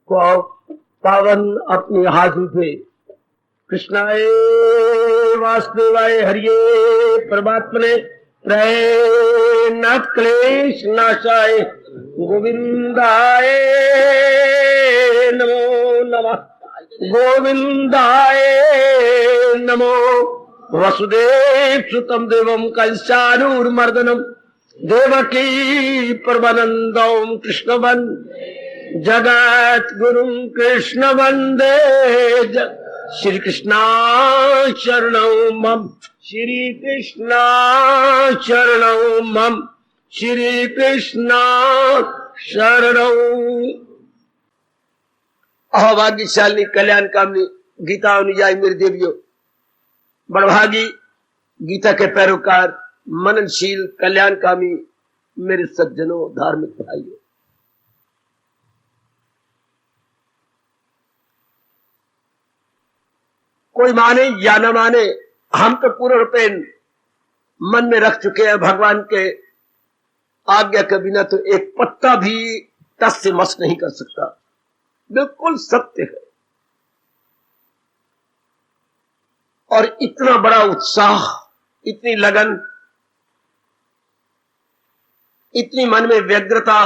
को पावन अपने हाथ उठे। कृष्णाय वासुदेवाय हरिये परमात्मने प्रेम क्लेश नाशाय गोविंदाय नमो नमः। गोविंदाय नमो। वसुदेव सुतम देवम कंसानूरमर्दनम देवकी परमानंदम कृष्ण वंदे जगत गुरु कृष्ण वंदे श्री कृष्णा शरणं मम। श्री कृष्णा शरणं मम। श्री कृष्णा शरणं। अहोभाग्यशालिनी कल्याण कामनी गीता अनुयायी मेरी देवियों, बड़भागी गीता के पैरोकार, मननशील कल्याणकामी मेरे सज्जनों, धार्मिक भाइयों, कोई माने या न माने, हम तो पूर्ण रूपेण मन में रख चुके हैं भगवान के आज्ञा के बिना तो एक पत्ता भी टस से मस नहीं कर सकता। बिल्कुल सत्य है। और इतना बड़ा उत्साह, इतनी लगन, इतनी मन में व्यग्रता,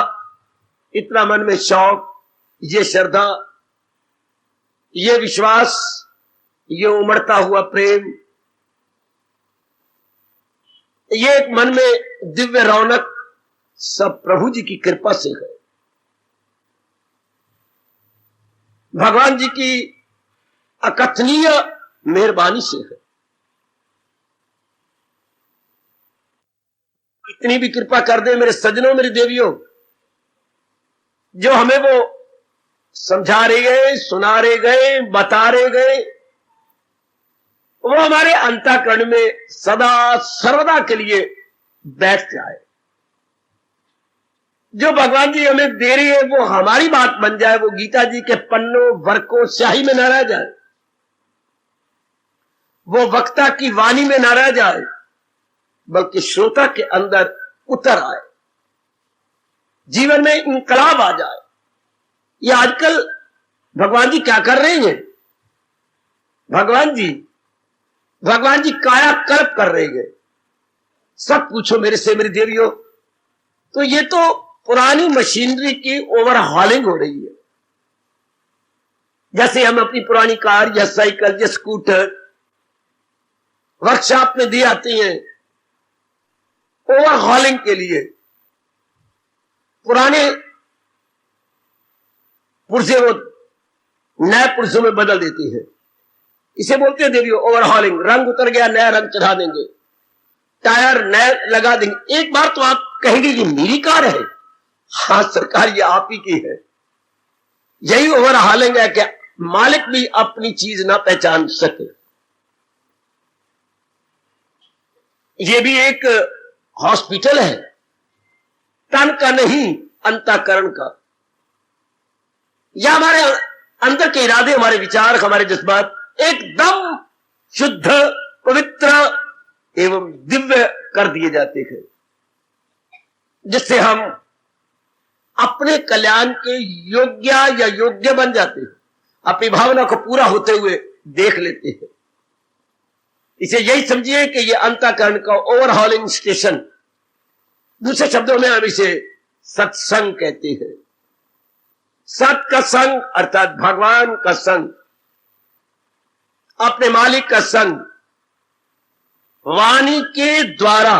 इतना मन में शौक, ये श्रद्धा, ये विश्वास, ये उमड़ता हुआ प्रेम, ये एक मन में दिव्य रौनक, सब प्रभु जी की कृपा से है, भगवान जी की अकथनीय मेहरबानी से है। इतनी भी कृपा कर दे मेरे सज्जनों, मेरी देवियों, जो हमें वो समझा रहे गए, सुना रहे गए, बता रहे गए, वो हमारे अंतःकरण में सदा सर्वदा के लिए बैठ जाए। जो भगवान जी हमें दे रही है वो हमारी बात बन जाए, वो गीता जी के पन्नों वर्कों स्याही में न रह जाए, वो वक्ता की वाणी में न रह जाए, बल्कि श्रोता के अंदर उतर आए, जीवन में इंकलाब आ जाए। ये आजकल भगवान जी क्या कर रहे हैं? भगवान जी कायाकल्प कर रहे हैं। सब पूछो मेरे से मेरी देवियों, तो ये तो पुरानी मशीनरी की ओवरहॉलिंग हो रही है। जैसे हम अपनी पुरानी कार या साइकिल या स्कूटर वर्कशॉप में दी आती हैं ओवरहॉलिंग के लिए, पुराने पुर्जे वो नए पुर्जों में बदल देती है। इसे बोलते हैं देवियों ओवरहॉलिंग। रंग उतर गया, नया रंग चढ़ा देंगे, टायर नए लगा देंगे। एक बार तो आप कहेंगे ये मेरी कार है। हाँ सरकार, ये आप ही की है। यही ओवरहॉलिंग है कि मालिक भी अपनी चीज ना पहचान सके। ये भी एक हॉस्पिटल है, तन का नहीं अंतःकरण का। या हमारे अंदर के इरादे, हमारे विचार, हमारे जज्बात एकदम शुद्ध, पवित्र एवं दिव्य कर दिए जाते हैं, जिससे हम अपने कल्याण के योग्य या योग्य बन जाते हैं, अपनी भावना को पूरा होते हुए देख लेते हैं। इसे यही समझिए कि यह अंतःकरण का ओवरहॉलिंग स्टेशन, दूसरे शब्दों में हम इसे सत्संग कहते हैं। सत का संग अर्थात भगवान का संग, अपने मालिक का संग, वाणी के द्वारा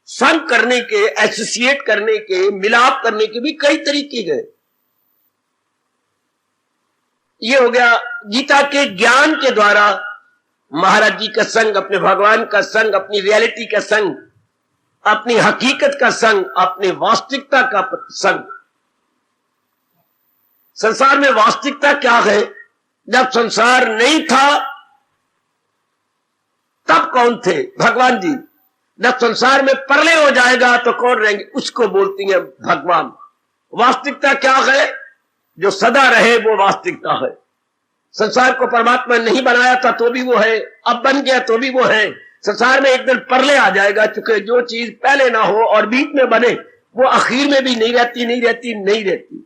संग करने के, एसोसिएट करने के, मिलाप करने के भी कई तरीके गए। ये हो गया गीता के ज्ञान के द्वारा महाराज जी का संग, अपने भगवान का संग, अपनी रियलिटी का संग, अपनी हकीकत का संग, अपनी वास्तविकता का संग। संसार में वास्तविकता क्या है? जब संसार नहीं था तब कौन थे? भगवान जी। जब संसार में प्रलय हो जाएगा तो कौन रहेंगे? उसको बोलती है भगवान। वास्तविकता क्या है? जो सदा रहे वो वास्तविकता है। संसार को परमात्मा नहीं बनाया था तो भी वो है, अब बन गया तो भी वो है। संसार में एक दिन प्रलय आ जाएगा, चूंकि जो चीज पहले ना हो और बीच में बने वो आखिर में भी नहीं रहती।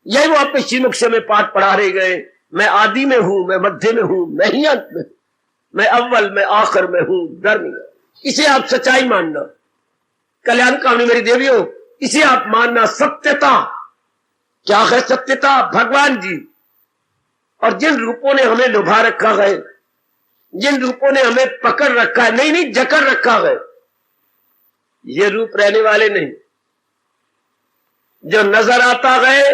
यही वो अपने श्रीमुख से में पाठ पढ़ा रहे गए, मैं आदि में हूं, मैं मध्य में हूं, मैं ही अंत में, मैं अव्वल, मैं आखिर में हूं, डर नहीं। इसे आप सच्चाई मानना कल्याण कामनी मेरी देवियों, इसे आप मानना सत्यता। क्या है सत्यता? भगवान जी। और जिन रूपों ने हमें लुभा रखा है, जिन रूपों ने हमें पकड़ रखा है, नहीं जकड़ रखा है, ये रूप रहने वाले नहीं। जो नजर आता है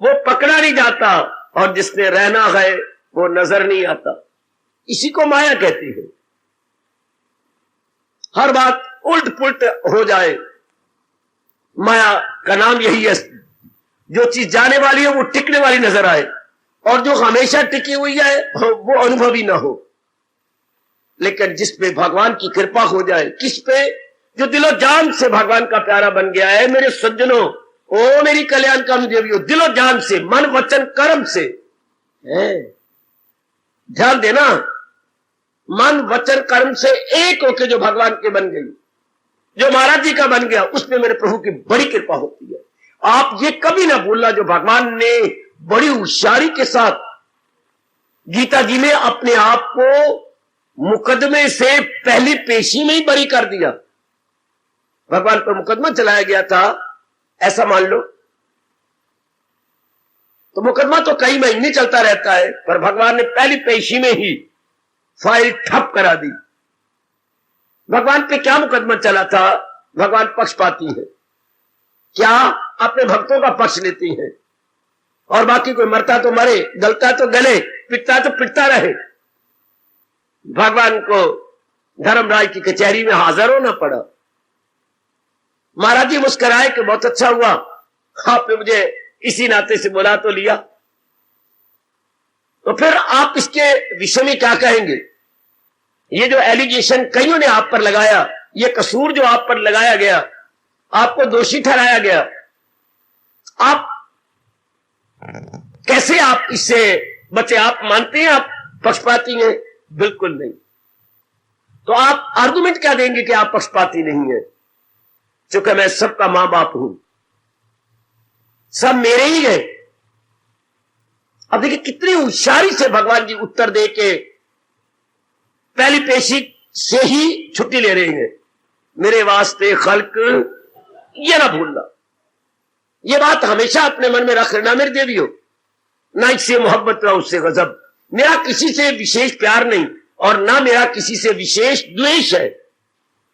वो पकड़ा नहीं जाता, और जिसने रहना है वो नजर नहीं आता। इसी को माया कहती है। हर बात उल्ट पुल्ट हो जाए, माया का नाम यही है। जो चीज जाने वाली है वो टिकने वाली नजर आए, और जो हमेशा टिकी हुई है वो अनुभवी ना हो। लेकिन जिस पे भगवान की कृपा हो जाए, किस पे? जो दिलो जान से भगवान का प्यारा बन गया है। मेरे सज्जनों, ओ मेरी कल्याण कामनी देवियों, दिलो जान से, मन वचन कर्म से है। ध्यान देना, मन वचन कर्म से एक होके जो भगवान के बन गई, जो महाराज जी का बन गया, उसमें मेरे प्रभु की बड़ी कृपा होती है। आप ये कभी ना भूलना, जो भगवान ने बड़ी होशियारी के साथ गीता जी में अपने आप को मुकदमे से पहली पेशी में ही बरी कर दिया। भगवान पर मुकदमा चलाया गया था, ऐसा मान लो, तो मुकदमा तो कई महीने चलता रहता है, पर भगवान ने पहली पेशी में ही फाइल ठप करा दी। भगवान पे क्या मुकदमा चला था? भगवान पक्षपाती है, क्या अपने भक्तों का पक्ष लेती है, और बाकी कोई मरता तो मरे, गलता तो गले, पिटता तो पिटता रहे। भगवान को धर्मराज की कचहरी में हाजिर होना पड़ा। महाराज जी मुस्कुराए कि बहुत अच्छा हुआ, आपने मुझे इसी नाते से बुला तो लिया। तो फिर आप इसके विषय में क्या कहेंगे? ये जो एलिगेशन कईयों ने आप पर लगाया, ये कसूर जो आप पर लगाया गया, आपको दोषी ठहराया गया, आप कैसे आप इससे बचे? आप मानते हैं आप पक्षपाती हैं? बिल्कुल नहीं। तो आप आर्गुमेंट क्या देंगे कि आप पक्षपाती नहीं है? क्योंकि मैं सबका मां बाप हूं, सब मेरे ही है। अब देखिए कितनी होशियारी से भगवान जी उत्तर दे के पहली पेशी से ही छुट्टी ले रहे हैं। मेरे वास्ते खल्क, ये ना भूलना, ये बात हमेशा अपने मन में रख लेना मेरी देवियों। ना इससे मोहब्बत ना उससे गजब। मेरा किसी से विशेष प्यार नहीं, और ना मेरा किसी से विशेष द्वेष है।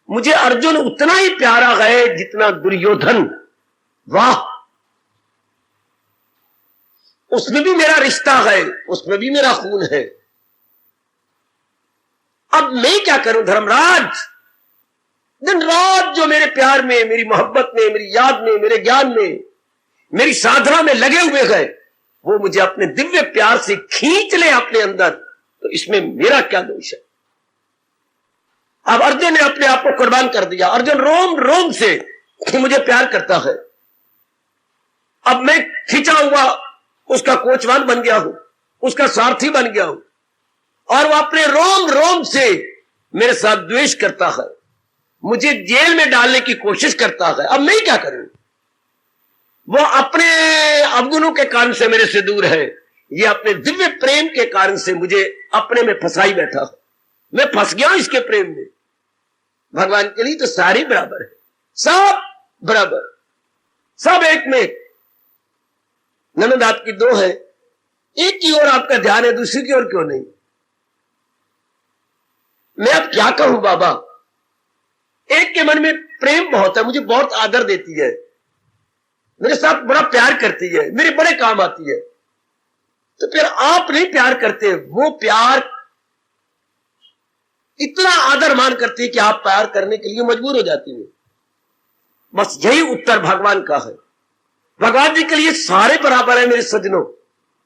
मुझे अर्जुन उतना ही प्यारा है जितना दुर्योधन। वाह, उसमें भी मेरा रिश्ता है, उसमें भी मेरा खून है। अब मैं क्या करूं धर्मराज? दिन रात जो मेरे प्यार में, मेरी मोहब्बत में, मेरी याद में, मेरे ज्ञान में, मेरी साधना में लगे हुए गए, वो मुझे अपने दिव्य प्यार से खींच ले अपने अंदर, तो इसमें मेरा क्या दोष है? अब अर्जुन ने अपने आप को कुर्बान कर दिया। अर्जुन रोम रोम से मुझे प्यार करता है। अब मैं खींचा हुआ उसका कोचवान बन गया हूं, उसका सारथी बन गया हूं, और वो अपने रोम रोम से मेरे साथ द्वेष करता है, मुझे जेल में डालने की कोशिश करता है। अब मैं क्या करूं? वो अपने अवगुणों के कारण से मेरे से दूर है, ये अपने दिव्य प्रेम के कारण से मुझे अपने में फंसाई बैठा है। मैं फंस गया हूं इसके प्रेम में। भगवान के लिए तो सारे बराबर है, सब बराबर, सब एक में एक। ननद आपकी दो है, एक की ओर आपका ध्यान है, दूसरी की ओर क्यों नहीं? मैं अब क्या कहूं बाबा? एक के मन में प्रेम बहुत है, मुझे बहुत आदर देती है, मेरे साथ बड़ा प्यार करती है, मेरे बड़े काम आती है। तो फिर आप नहीं प्यार करते, वो प्यार इतना आदर मान करती है कि आप प्यार करने के लिए मजबूर हो जाती है। बस यही उत्तर भगवान का है। भगवान जी के लिए सारे बराबर है मेरे सज्जनों,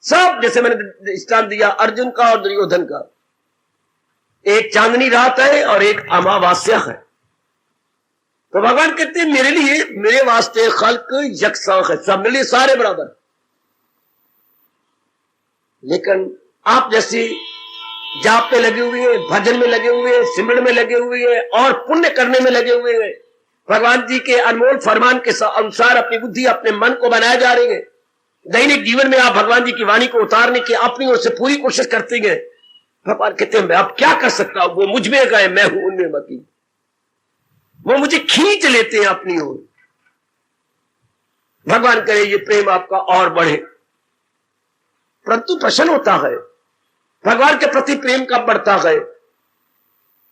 सब। जैसे मैंने दृष्टांत दिया अर्जुन का और दुर्योधन का, एक चांदनी रात है और एक अमावस्या है। तो भगवान कहते हैं मेरे लिए, मेरे वास्ते खल्क यकसा है, सब मेरे लिए सारे बराबर। लेकिन आप जैसी जाप पे लगे हुए हैं, भजन में लगे हुए हैं, सिमरन में लगे हुए हैं, और पुण्य करने में लगे हुए हैं, भगवान जी के अनमोल फरमान के अनुसार अपनी बुद्धि, अपने मन को बनाए जा रहे हैं, दैनिक जीवन में आप भगवान जी की वाणी को उतारने की अपनी ओर से पूरी कोशिश करते गए। भगवान कहते हैं मैं अब क्या कर सकता हूं, वो मुझ में गए, मैं हूं उनमें मती। वो मुझे खींच लेते हैं अपनी ओर। भगवान करे ये प्रेम आपका और बढ़े, परंतु प्रश्न होता है भगवान के प्रति प्रेम कब बढ़ता है?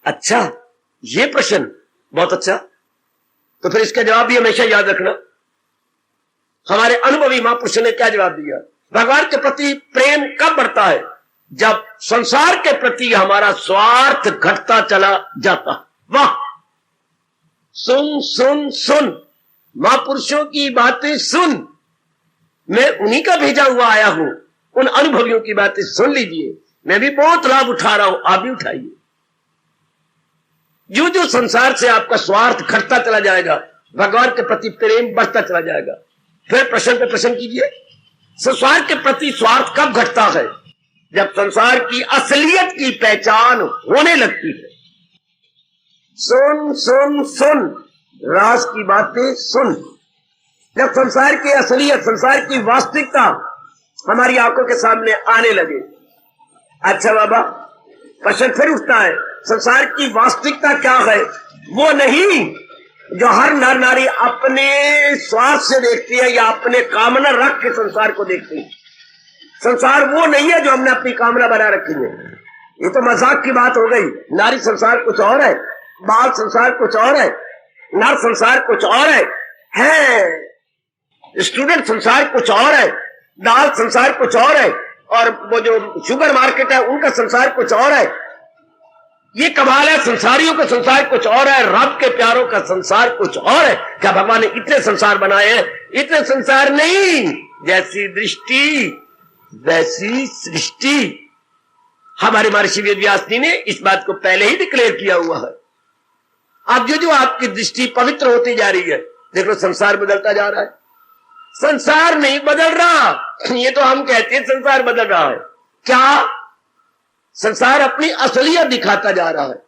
अच्छा, ये प्रश्न बहुत अच्छा, तो फिर इसका जवाब भी हमेशा याद रखना। हमारे अनुभवी महापुरुषों ने क्या जवाब दिया? भगवान के प्रति प्रेम कब बढ़ता है? जब संसार के प्रति हमारा स्वार्थ घटता चला जाता। वाह, सुन सुन सुन, महापुरुषों की बातें सुन। मैं उन्हीं का भेजा हुआ आया हूं, उन अनुभवियों की बातें सुन लीजिए। मैं भी बहुत लाभ उठा रहा हूं, आप भी उठाइए। जो जो संसार से आपका स्वार्थ घटता चला जाएगा, भगवान के प्रति प्रेम बढ़ता चला जाएगा। फिर प्रश्न पे प्रश्न कीजिए, संसार के प्रति स्वार्थ कब घटता है? जब संसार की असलियत की पहचान होने लगती है। सुन सुन सुन, रास की बातें सुन। जब संसार की असलियत, संसार की वास्तविकता हमारी आंखों के सामने आने लगे। अच्छा बाबा, प्रश्न फिर उठता है, संसार की वास्तविकता क्या है? वो नहीं जो हर नर नारी अपने स्वार्थ से देखती है या अपने कामना रख के संसार को देखती है। संसार वो नहीं है जो हमने अपनी कामना बना रखी है। ये तो मजाक की बात हो गई। नारी संसार कुछ और है, बाल संसार कुछ और है, नर संसार कुछ और है, स्टूडेंट संसार कुछ और है, दाल संसार कुछ और है, और वो जो शुगर मार्केट है उनका संसार कुछ और है। ये कमाल है, संसारियों का संसार कुछ और है, रब के प्यारों का संसार कुछ और है। क्या भगवान ने इतने संसार बनाए हैं? इतने संसार नहीं, जैसी दृष्टि वैसी सृष्टि। हमारे महर्षि वेदव्यास जी ने इस बात को पहले ही डिक्लेयर किया हुआ है। अब जो आपकी दृष्टि पवित्र होती जा रही है, देख लो संसार बदलता जा रहा है। संसार नहीं बदल रहा, ये तो हम कहते हैं संसार बदल रहा है। क्या? संसार अपनी असलियत दिखाता जा रहा है।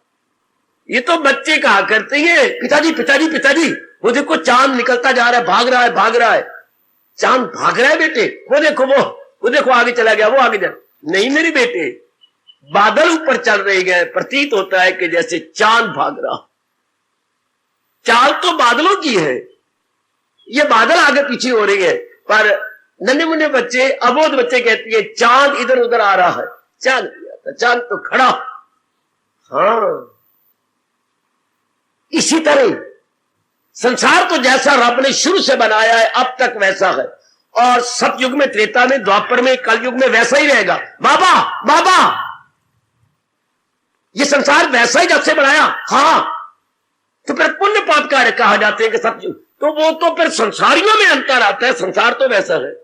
ये तो बच्चे कहा करते हैं, पिताजी पिताजी पिताजी, वो देखो चांद निकलता जा रहा है, भाग रहा है भाग रहा है। चांद भाग रहा है बेटे, वो देखो वो देखो आगे चला गया, वो आगे जा। नहीं मेरे बेटे, बादल ऊपर चल रहे गए, प्रतीत होता है कि जैसे चांद भाग रहा। चाल तो बादलों की है, ये बादल आगे पीछे हो रही है। पर नन्हे मुन्ने बच्चे, अबोध बच्चे कहती है चांद इधर उधर आ रहा है। चांद चांद तो खड़ा। हाँ, इसी तरह संसार तो जैसा रब ने शुरू से बनाया है अब तक वैसा है, और सतयुग में, त्रेता में, द्वापर में, कलयुग में वैसा ही रहेगा। बाबा बाबा, ये संसार वैसा ही जब से बनाया। हाँ, तो फिर पुण्य पाप कार्य कहा जाते हैं कि सतयुग, तो वो तो फिर संसारियों में अंतर आता है। संसार तो वैसा है,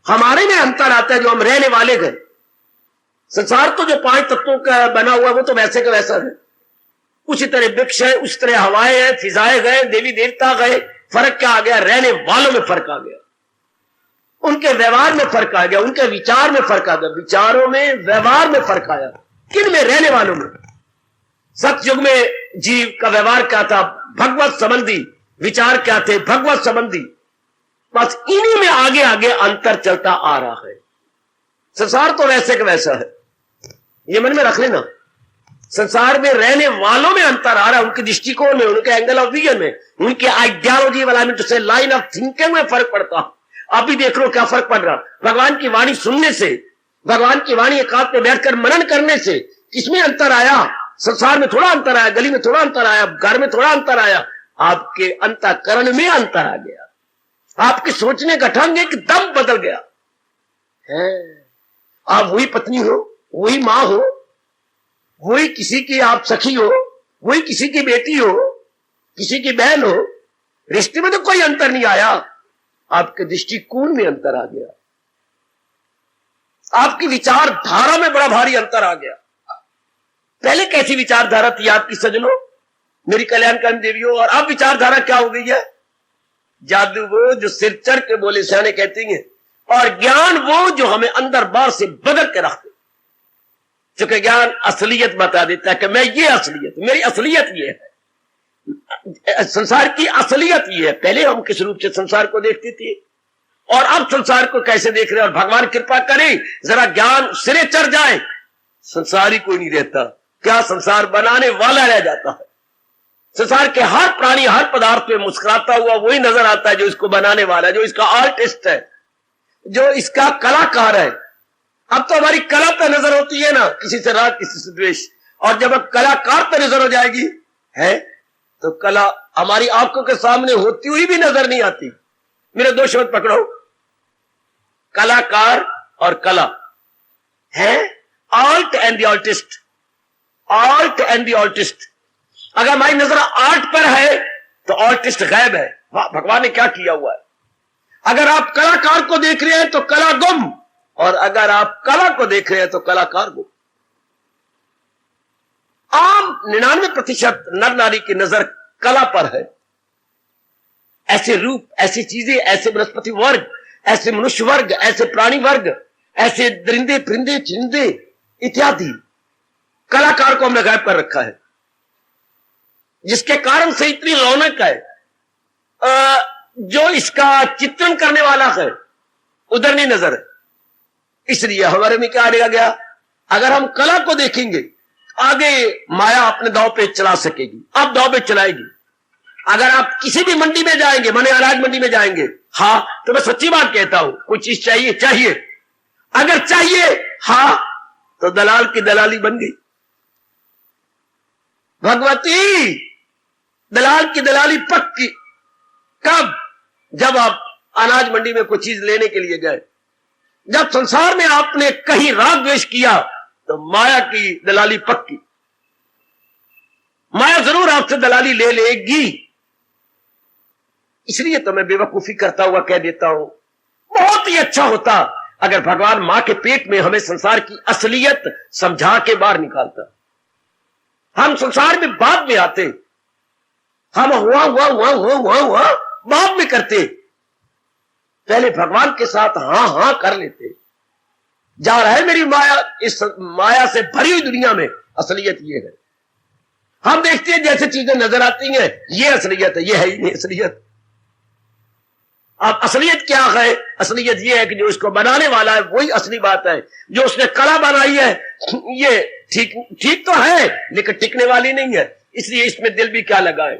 हमारे में अंतर आता है जो हम रहने वाले गए। संसार तो जो 5 तत्वों का बना हुआ वो तो वैसे का वैसा है। उसी तरह वृक्ष है, उसी तरह हवाएं हैं, फिजाएं गए, देवी देवता गए। फर्क क्या आ गया? रहने वालों में फर्क आ गया, उनके व्यवहार में फर्क आ गया, उनके विचार में फर्क आ गया। विचारों में, व्यवहार में फर्क आया। किन में? रहने वालों में। सतयुग में जीव का व्यवहार क्या था? भगवत संबंधी। विचार क्या थे? भगवत संबंधी। बस इन्हीं में आगे आगे अंतर चलता आ रहा है। संसार तो वैसे का वैसा है, ये मन में रख लेना। संसार में रहने वालों में अंतर आ रहा है, उनके दृष्टिकोण में, उनके एंगल ऑफ विजन में, उनके आइडियोलॉजी वाला में, तो लाइन ऑफ थिंकिंग में फर्क पड़ता। आप भी देख लो क्या फर्क पड़ रहा। भगवान की वाणी सुनने से, भगवान की वाणी एकांत में बैठकर मनन करने से किसमें अंतर आया? संसार में थोड़ा अंतर आया, गली में थोड़ा अंतर आया, घर में थोड़ा अंतर आया, आपके अंतःकरण में अंतर आ गया। आपके सोचने का ढंग एकदम बदल गया है। आप वही पत्नी हो, वही मां हो, वही किसी की आप सखी हो, वही किसी की बेटी हो, किसी की बहन हो, रिश्ते में तो कोई अंतर नहीं आया, आपके दृष्टिकोण में अंतर आ गया, आपकी विचारधारा में बड़ा भारी अंतर आ गया। पहले कैसी विचारधारा थी आपकी सजनों, मेरी कल्याणकारी देवियों, और अब विचारधारा क्या हो गई है? जादू वो जो सिर चढ़ के बोले सियाने कहती हैं, और ज्ञान वो जो हमें अंदर बाहर से बदल के रखते। चूंकि ज्ञान असलियत बता देता है कि मैं ये असलियत, मेरी असलियत ये है, संसार की असलियत ये है। पहले हम किस रूप से संसार को देखते थे? और अब संसार को कैसे देख रहे हैं। और भगवान कृपा करे जरा ज्ञान सिरे चढ़ जाए, संसार ही कोई नहीं रहता। क्या संसार बनाने वाला रह जाता है। संसार के हर प्राणी हर पदार्थ पे मुस्कुराता हुआ वही नजर आता है जो इसको बनाने वाला है, जो इसका आर्टिस्ट है, जो इसका कलाकार है। अब तो हमारी कला पे नजर होती है ना, किसी से राग किसी से द्वेष, और जब अब कलाकार पे नजर हो जाएगी है तो कला हमारी आंखों के सामने होती हुई भी नजर नहीं आती। मेरे दो शब्द पकड़ो, कलाकार और कला है, art and the artist, art and the artist. अगर हमारी नजर आर्ट पर है तो आर्टिस्ट गायब है। भगवान ने क्या किया हुआ है। अगर आप कलाकार को देख रहे हैं तो कला गुम, और अगर आप कला को देख रहे हैं तो कलाकार गुम। आम 99% नर नारी की नजर कला पर है। ऐसे रूप, ऐसी चीजें, ऐसे वनस्पति वर्ग, ऐसे मनुष्य वर्ग, ऐसे प्राणी वर्ग, ऐसे दरिंदे परिंदे चिंदे इत्यादि, कलाकार को हमने गायब कर रखा है, जिसके कारण से इतनी रौनक है। जो इसका चित्रण करने वाला है उधर नहीं नजर है। इसलिए हमारे में क्या आएगा गया, अगर हम कला को देखेंगे आगे माया अपने दांव पे चला सकेगी, अब दांव पे चलाएगी। अगर आप किसी भी मंडी में जाएंगे, माने अनाज मंडी में जाएंगे, हाँ तो मैं सच्ची बात कहता हूं, कोई चीज चाहिए चाहिए, अगर चाहिए हाँ तो दलाल की दलाली बन गई। भगवती दलाल की दलाली पक्की। कब? जब आप अनाज मंडी में कोई चीज लेने के लिए गए। जब संसार में आपने कहीं राग द्वेष किया तो माया की दलाली पक्की। माया जरूर आपसे दलाली ले लेगी। इसलिए तो मैं बेवकूफी करता हुआ कह देता हूं, बहुत ही अच्छा होता अगर भगवान मां के पेट में हमें संसार की असलियत समझा के बाहर निकालता। हम संसार में बाद में आते, हम हुआ हुआ हुआ हुआ हुआ हुआ बाद में करते, पहले भगवान के साथ हां हां कर लेते। जा रहा है मेरी माया, इस माया से भरी हुई दुनिया में असलियत ये है। हम देखते हैं जैसे चीजें नजर आती हैं, ये असलियत है, ये है ही नहीं असलियत। अब असलियत क्या है? असलियत ये है कि जो इसको बनाने वाला है वही असली बात है। जो उसने कला बनाई है ये ठीक तो है लेकिन टिकने वाली नहीं है, इसलिए इसमें दिल भी क्या लगाए।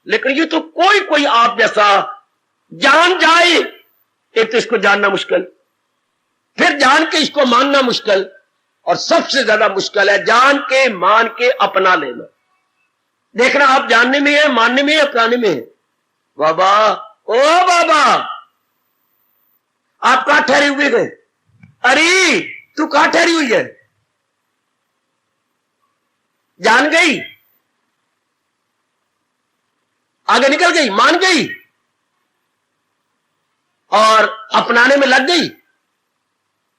लेकिन ये तो कोई आप जैसा जान जाए, एक तो इसको जानना मुश्किल, फिर जान के इसको मानना मुश्किल, और सबसे ज्यादा मुश्किल है जान के मान के अपना लेना। देखना आप जानने में है, मानने में है, अपनाने में है। बाबा ओ बाबा आप कहां ठहरे हुए गए? अरे तू कहां ठहरी हुई है? जान गई, आगे निकल गई, मान गई और अपनाने में लग गई।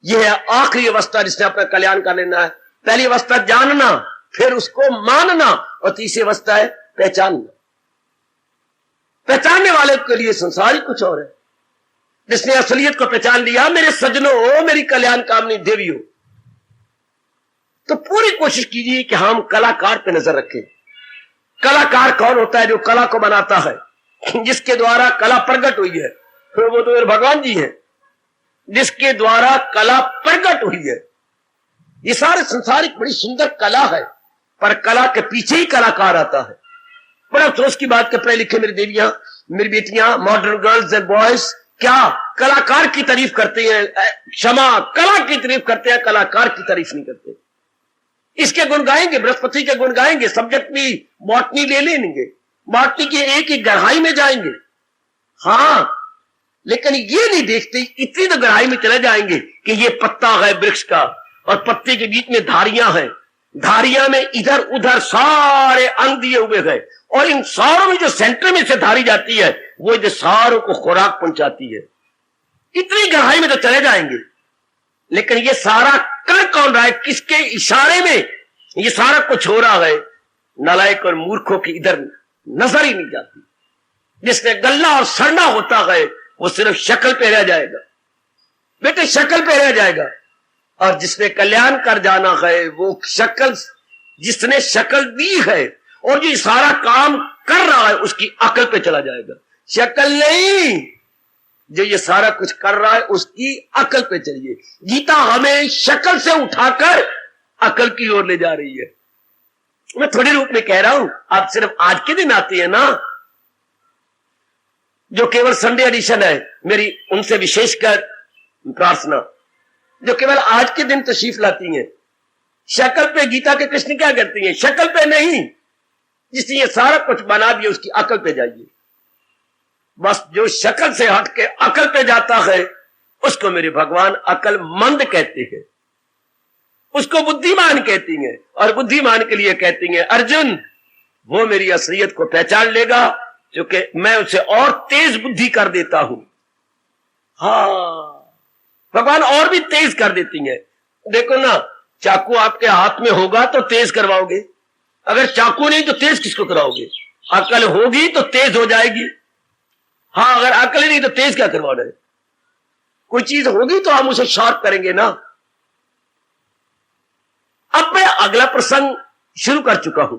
यह है आखिरी अवस्था जिसने अपना कल्याण कर लेना है। पहली अवस्था जानना, फिर उसको मानना, और तीसरी अवस्था है पहचानना। पहचानने वाले के लिए संसार ही कुछ और है। जिसने असलियत को पहचान लिया, मेरे सज्जनों, मेरी कल्याण कामनी देवियों, तो पूरी कोशिश कीजिए कि हम कलाकार पे नजर रखें। कलाकार कौन होता है? जो कला को बनाता है, जिसके द्वारा कला प्रकट हुई है। फिर वो तो मेरे भगवान जी हैं, जिसके द्वारा कला प्रकट हुई है। ये सारे संसार एक बड़ी सुंदर कला है, पर कला के पीछे ही कलाकार आता है। बड़ा अफसोस की बात के पढ़े लिखे मेरी देवियां, मेरी बेटियां, मॉडर्न गर्ल्स एंड बॉयज क्या कलाकार की तारीफ करते हैं, क्षमा कला की तारीफ करते हैं, कलाकार की तारीफ नहीं करते। इसके गुण गाएंगे, बृहस्पति के गुण गाएंगे, सब्जेक्ट भी बॉटनी ले लेंगे, बॉटनी की एक ही गहराई में जाएंगे, हाँ, लेकिन ये नहीं देखते इतनी तो गहराई में चले जाएंगे कि ये पत्ता है वृक्ष का, और पत्ते के बीच में धारियां हैं, धारियां में इधर उधर सारे अंग दिए हुए गए, और इन सारों में जो सेंटर में से धारी जाती है वो जो सारों को खुराक पहुंचाती है। इतनी गहराई में तो चले जाएंगे, लेकिन ये सारा कर कौन रहा है? किसके इशारे में ये सारा कुछ हो रहा है? नालायक और मूर्खों की इधर नजर ही नहीं जाती। जिसने गल्ला और सरना होता है वो सिर्फ शक्ल पे रह जाएगा, बेटे शक्ल पे रह जाएगा। और जिसने कल्याण कर जाना है वो शक्ल, जिसने शक्ल दी है और जो सारा काम कर रहा है उसकी अकल पे चला जाएगा। शक्ल नहीं, जो ये सारा कुछ कर रहा है उसकी अकल पे चलिए। गीता हमें शक्ल से उठाकर अकल की ओर ले जा रही है। मैं थोड़े रूप में कह रहा हूं, आप सिर्फ आज के दिन आती है ना, जो केवल संडे एडिशन है, मेरी उनसे विशेषकर प्रार्थना, जो केवल आज के दिन तशरीफ लाती हैं। शक्ल पे गीता के कृष्ण क्या करती हैं? शक्ल पे नहीं, जिसने ये सारा कुछ बना दिया उसकी अकल पे जाइए। बस जो शक्ल से हट के अकल पे जाता है उसको मेरे भगवान अकलमंद कहते हैं, उसको बुद्धिमान कहती हैं। और बुद्धिमान के लिए कहती हैं, अर्जुन वो मेरी असलियत को पहचान लेगा क्योंकि मैं उसे और तेज बुद्धि कर देता हूं। हाँ, भगवान और भी तेज कर देती हैं। देखो ना, चाकू आपके हाथ में होगा तो तेज करवाओगे, अगर चाकू नहीं तो तेज किसको कराओगे? अकल होगी तो तेज हो जाएगी। हाँ, अगर अकल नहीं तो तेज क्या करवाना है? कोई चीज होगी तो हम उसे शार्प करेंगे ना। अब मैं अगला प्रसंग शुरू कर चुका हूं,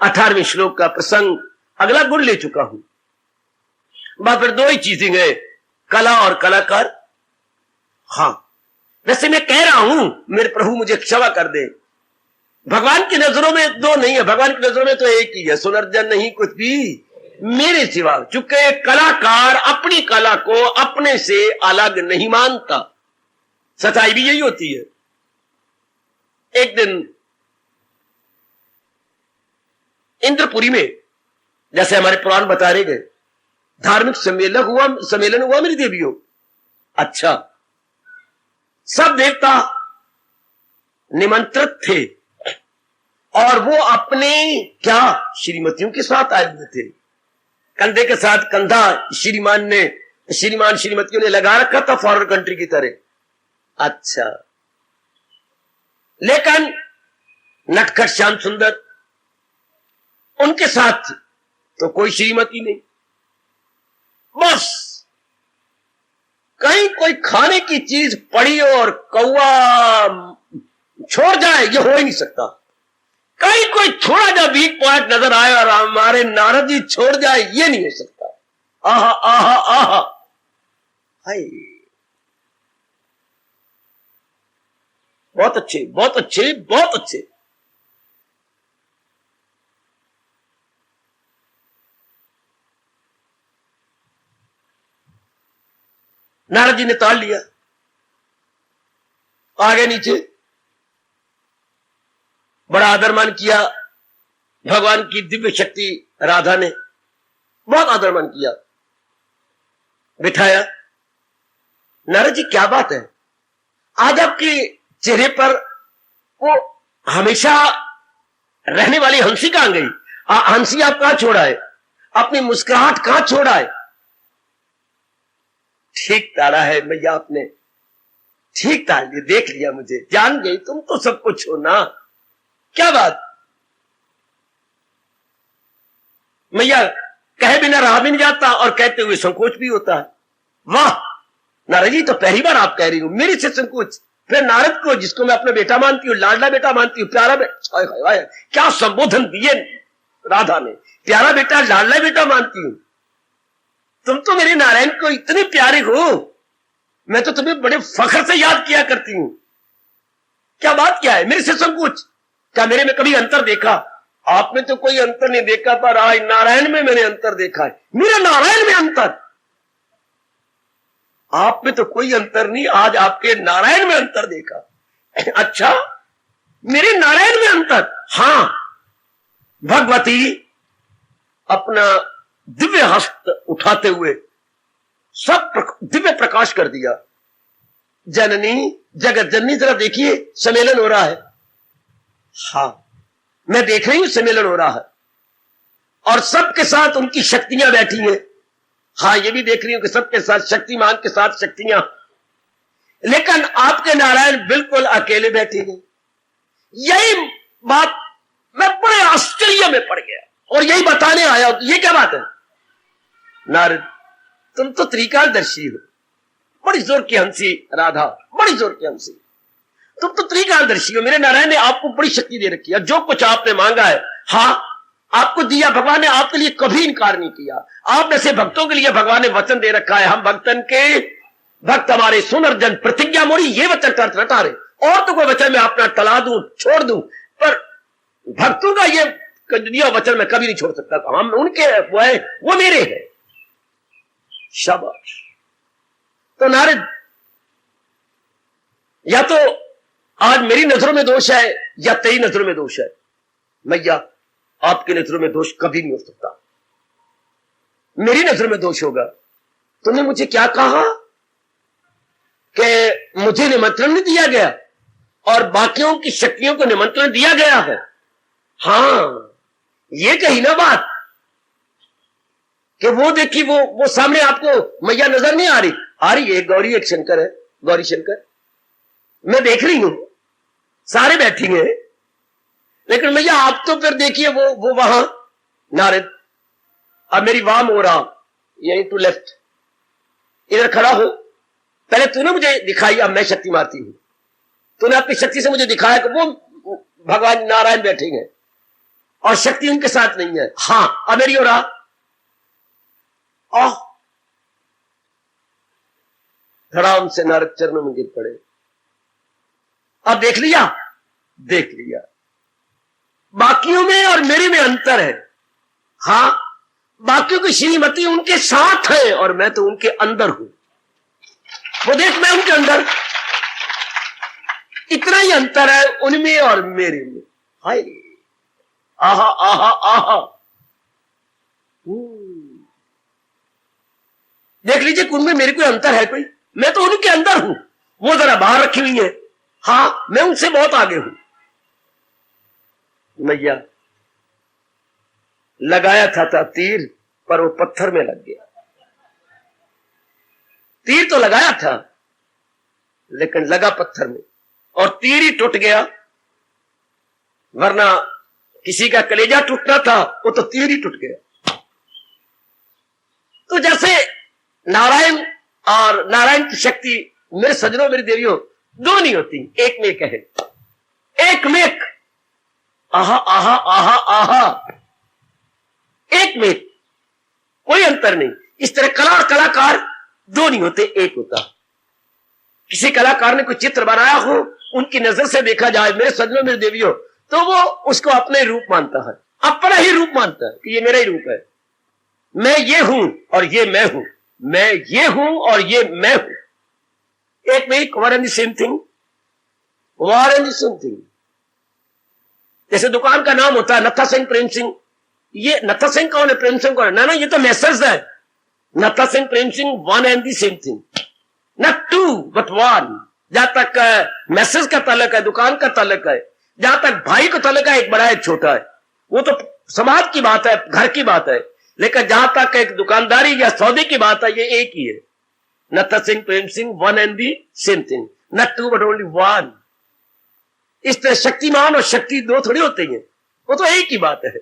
18वें श्लोक का प्रसंग अगला गुण ले चुका हूं। बात फिर दो ही चीजें हैं, कला और कलाकार। हाँ, वैसे मैं कह रहा हूं, मेरे प्रभु मुझे क्षमा कर दे, भगवान की नजरों में दो नहीं है, भगवान की नजरों में तो एक ही है, सुनर्जन नहीं कुछ भी मेरे सिवा। चूंकि कलाकार अपनी कला को अपने से अलग नहीं मानता। सच्चाई भी यही होती है। एक दिन इंद्रपुरी में, जैसे हमारे पुराण बता रहे गए, धार्मिक सम्मेलन हुआ मेरी देवियों। अच्छा, सब देवता निमंत्रित थे और वो अपने क्या श्रीमतियों के साथ आए हुए थे। कंधे के साथ कंधा श्रीमान श्रीमतियों ने लगा रखा था, फॉरेन कंट्री की तरह। अच्छा, लेकिन नटखट श्याम सुंदर, उनके साथ तो कोई श्रीमती नहीं। बस कहीं कोई खाने की चीज पड़ी और कौवा छोड़ जाए, ये हो ही नहीं सकता। कहीं कोई थोड़ा जा वीक पॉइंट नजर आए और हमारे नारद जी छोड़ जाए, ये नहीं हो सकता। आहा आहा आहा, हाय, बहुत अच्छे, बहुत अच्छे, बहुत अच्छे। नारद जी ने ताल लिया, आगे नीचे बड़ा आदरमान किया। भगवान की दिव्य शक्ति राधा ने बहुत आदरमान किया, बिठाया। नारद जी क्या बात है, आज आपके चेहरे पर वो हमेशा रहने वाली हंसी कहां गई? हंसी आप कहां छोड़ा है? अपनी मुस्कुराहट कहां छोड़ा है? ठीक ताड़ा है मैया, आपने ठीक ताड़ लिया, देख लिया, मुझे जान गई, तुम तो सब कुछ हो ना। क्या बात मैया, कहे बिना रहा भी नहीं जाता और कहते हुए संकोच भी होता है। वाह नारद जी, तो पहली बार आप कह रही हो मेरे से संकोच। फिर नारद को, जिसको मैं अपना बेटा मानती हूँ, लाडला बेटा मानती हूँ, प्यारा बेटा, क्या संबोधन दिए राधा ने, प्यारा बेटा, लाडला बेटा मानती हूं। तुम तो मेरे नारायण को इतने प्यारे हो, मैं तो तुम्हें बड़े फख्र से याद किया करती हूं। क्या बात क्या है, मेरे से संकोच? क्या मेरे में कभी अंतर देखा? आपने तो कोई अंतर नहीं देखा, पर आज नारायण में मैंने अंतर देखा है। मेरे नारायण में अंतर? आप में तो कोई अंतर नहीं, आज आपके नारायण में अंतर देखा। अच्छा, मेरे नारायण में अंतर? हां, भगवती अपना दिव्य हस्त उठाते हुए सब दिव्य प्रकाश कर दिया। जननी, जगत जननी, जरा देखिए सम्मेलन हो रहा है। हां, मैं देख रही हूं सम्मेलन हो रहा है और सबके साथ उनकी शक्तियां बैठी हैं। हां, ये भी देख रही हूं कि सबके साथ शक्तिमान के साथ शक्तियां, लेकिन आपके नारायण बिल्कुल अकेले बैठे हैं। यही बात मैं बड़े आश्चर्य में पड़ गया और यही बताने आया। ये क्या बात है नारद, तुम तो त्रिकालदर्शी हो। बड़ी जोर की हंसी राधा, बड़ी जोर की हंसी। तुम तो त्रिकालदर्शी हो, मेरे नारायण ने आपको बड़ी शक्ति दे रखी है, जो कुछ आपने मांगा है, हाँ आपको दिया, भगवान ने आपके लिए कभी इनकार नहीं किया। आप में से भक्तों के लिए भगवान ने वचन दे रखा है, हम भक्तन के भक्त हमारे सुन अर्जन प्रतिज्ञा मोरी, ये वचन करत रटा रहे। और तो कोई वचन मैं अपना टला दूं, छोड़ दूं, पर भक्तों का ये दिया वचन मैं कभी नहीं छोड़ सकता। हम उनके वो है, वो मेरे हैं। शाबाश। तो नारद, या तो आज मेरी नजरों में दोष है या तेरी नजरों में दोष है। मैया, आपकी नजरों में दोष कभी नहीं हो सकता, मेरी नजरों में दोष होगा। तुमने मुझे क्या कहा कि मुझे निमंत्रण नहीं दिया गया और बाकियों की शक्तियों को निमंत्रण दिया गया है। हां, ये कही ना बात कि वो देखी, वो सामने आपको मैया नजर नहीं आ रही? आ रही है, गौरी एक शंकर है, गौरी शंकर मैं देख रही हूं, सारे बैठेंगे, लेकिन मैया आप तो फिर देखिए वो वहां। नारद, अब मेरी वाम हो रहा, यही टू लेफ्ट, इधर खड़ा हो। पहले तूने मुझे दिखाई, अब मैं शक्ति मारती हूं। तूने अपनी शक्ति से मुझे दिखाया कि वो भगवान नारायण बैठेंगे और शक्ति उनके साथ नहीं है। हां, अब मेरी हो रहा। धड़ाम से नारद चरणों में गिर पड़े। अब देख लिया, देख लिया, बाकियों में और मेरे में अंतर है। हां, बाकियों की श्रीमती उनके साथ है और मैं तो उनके अंदर हूं। वो देख, मैं उनके अंदर, इतना ही अंतर है उनमें और मेरे में। हाय, आहा आहा आहा। देख लीजिए, उनमें मेरे कोई अंतर है कोई? मैं तो उनके अंदर हूं, वो जरा बाहर रखी हुई है। हां, मैं उनसे बहुत आगे हूं। मैया, लगाया था तीर, पर वो पत्थर में लग गया। तीर तो लगाया था, लेकिन लगा पत्थर में, और तीर ही टूट गया। वरना किसी का कलेजा टूटना था, वो तो तीर ही टूट गया। तो जैसे नारायण और नारायण की शक्ति, मेरे सजनों, मेरी देवियों, दो नहीं होती, एक में एक है। एक में एक, आहा आहा आहा आहा, एक में एक, कोई अंतर नहीं। इस तरह कला और कलाकार दो नहीं होते, एक होता। किसी कलाकार ने कोई चित्र बनाया हो, उनकी नजर से देखा जाए, मेरे सजनों, मेरे देवियों, तो वो उसको अपने रूप मानता है, अपना ही रूप मानता है कि ये मेरा ही रूप है। मैं ये हूं और ये मैं हूं, मैं ये हूं और ये मैं हूं। एक में एक, one and the same thing, one and the same thing. जैसे दुकान का नाम होता है नत्था सिंह प्रेम सिंह, ये नत्था सिंह कौन है, प्रेम सिंह कौन है? ना, ये तो मैसेज है। Nattha Singh, Prem Singh, one and the same thing, not two but one. जहां तक मैसेज का ताल्लुक है, दुकान का ताल्लुक है, जहां तक भाई का ताल्लुक है, एक बड़ा एक छोटा है, वो तो समाज की बात है, घर की बात है। लेकिन जहां तक एक दुकानदारी या सौदे की बात है, ये एक ही है। Nattha Singh, Prem Singh, one and the same thing, not two but only one. इस तरह शक्तिमान और शक्ति दो थोड़ी होते हैं, वो तो एक ही बात है।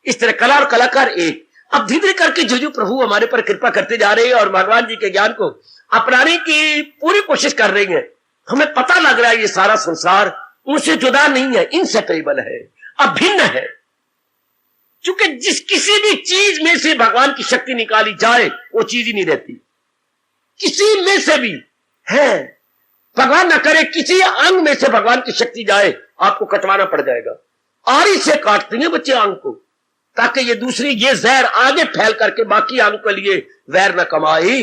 इस तरह कला और कलाकार एक। अब धीरे धीरे करके जो प्रभु हमारे पर कृपा करते जा रहे हैं और भगवान जी के ज्ञान को अपनाने की पूरी कोशिश कर रहे हैं, हमें पता लग रहा है ये सारा संसार उनसे जुदा नहीं है, इनसेपरेबल है, अभिन्न है। क्योंकि जिस किसी भी चीज में से भगवान की शक्ति निकाली जाए, वो चीज ही नहीं रहती, किसी में से भी है। भगवान न करे किसी अंग में से भगवान की शक्ति जाए, आपको कटवाना पड़ जाएगा। आरी से काटते हैं बच्चे अंग को, ताकि ये दूसरी ये जहर आगे फैल करके बाकी अंग के लिए वैर न कमाए।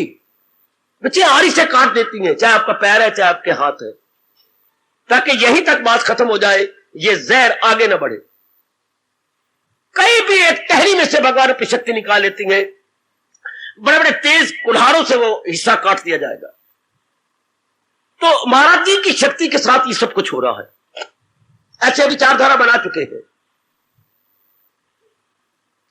बच्चे आरी से काट देती हैं, चाहे आपका पैर है चाहे आपके हाथ है, ताकि यहीं तक बात खत्म हो जाए, ये जहर आगे न बढ़े। कहीं भी एक टहनी में से भगवान अपनी शक्ति निकाल लेती हैं, बड़े बड़े तेज कुल्हाड़ों से वो हिस्सा काट दिया जाएगा। तो महाराज जी की शक्ति के साथ ये सब कुछ हो रहा है। ऐसे विचारधारा बना चुके हैं,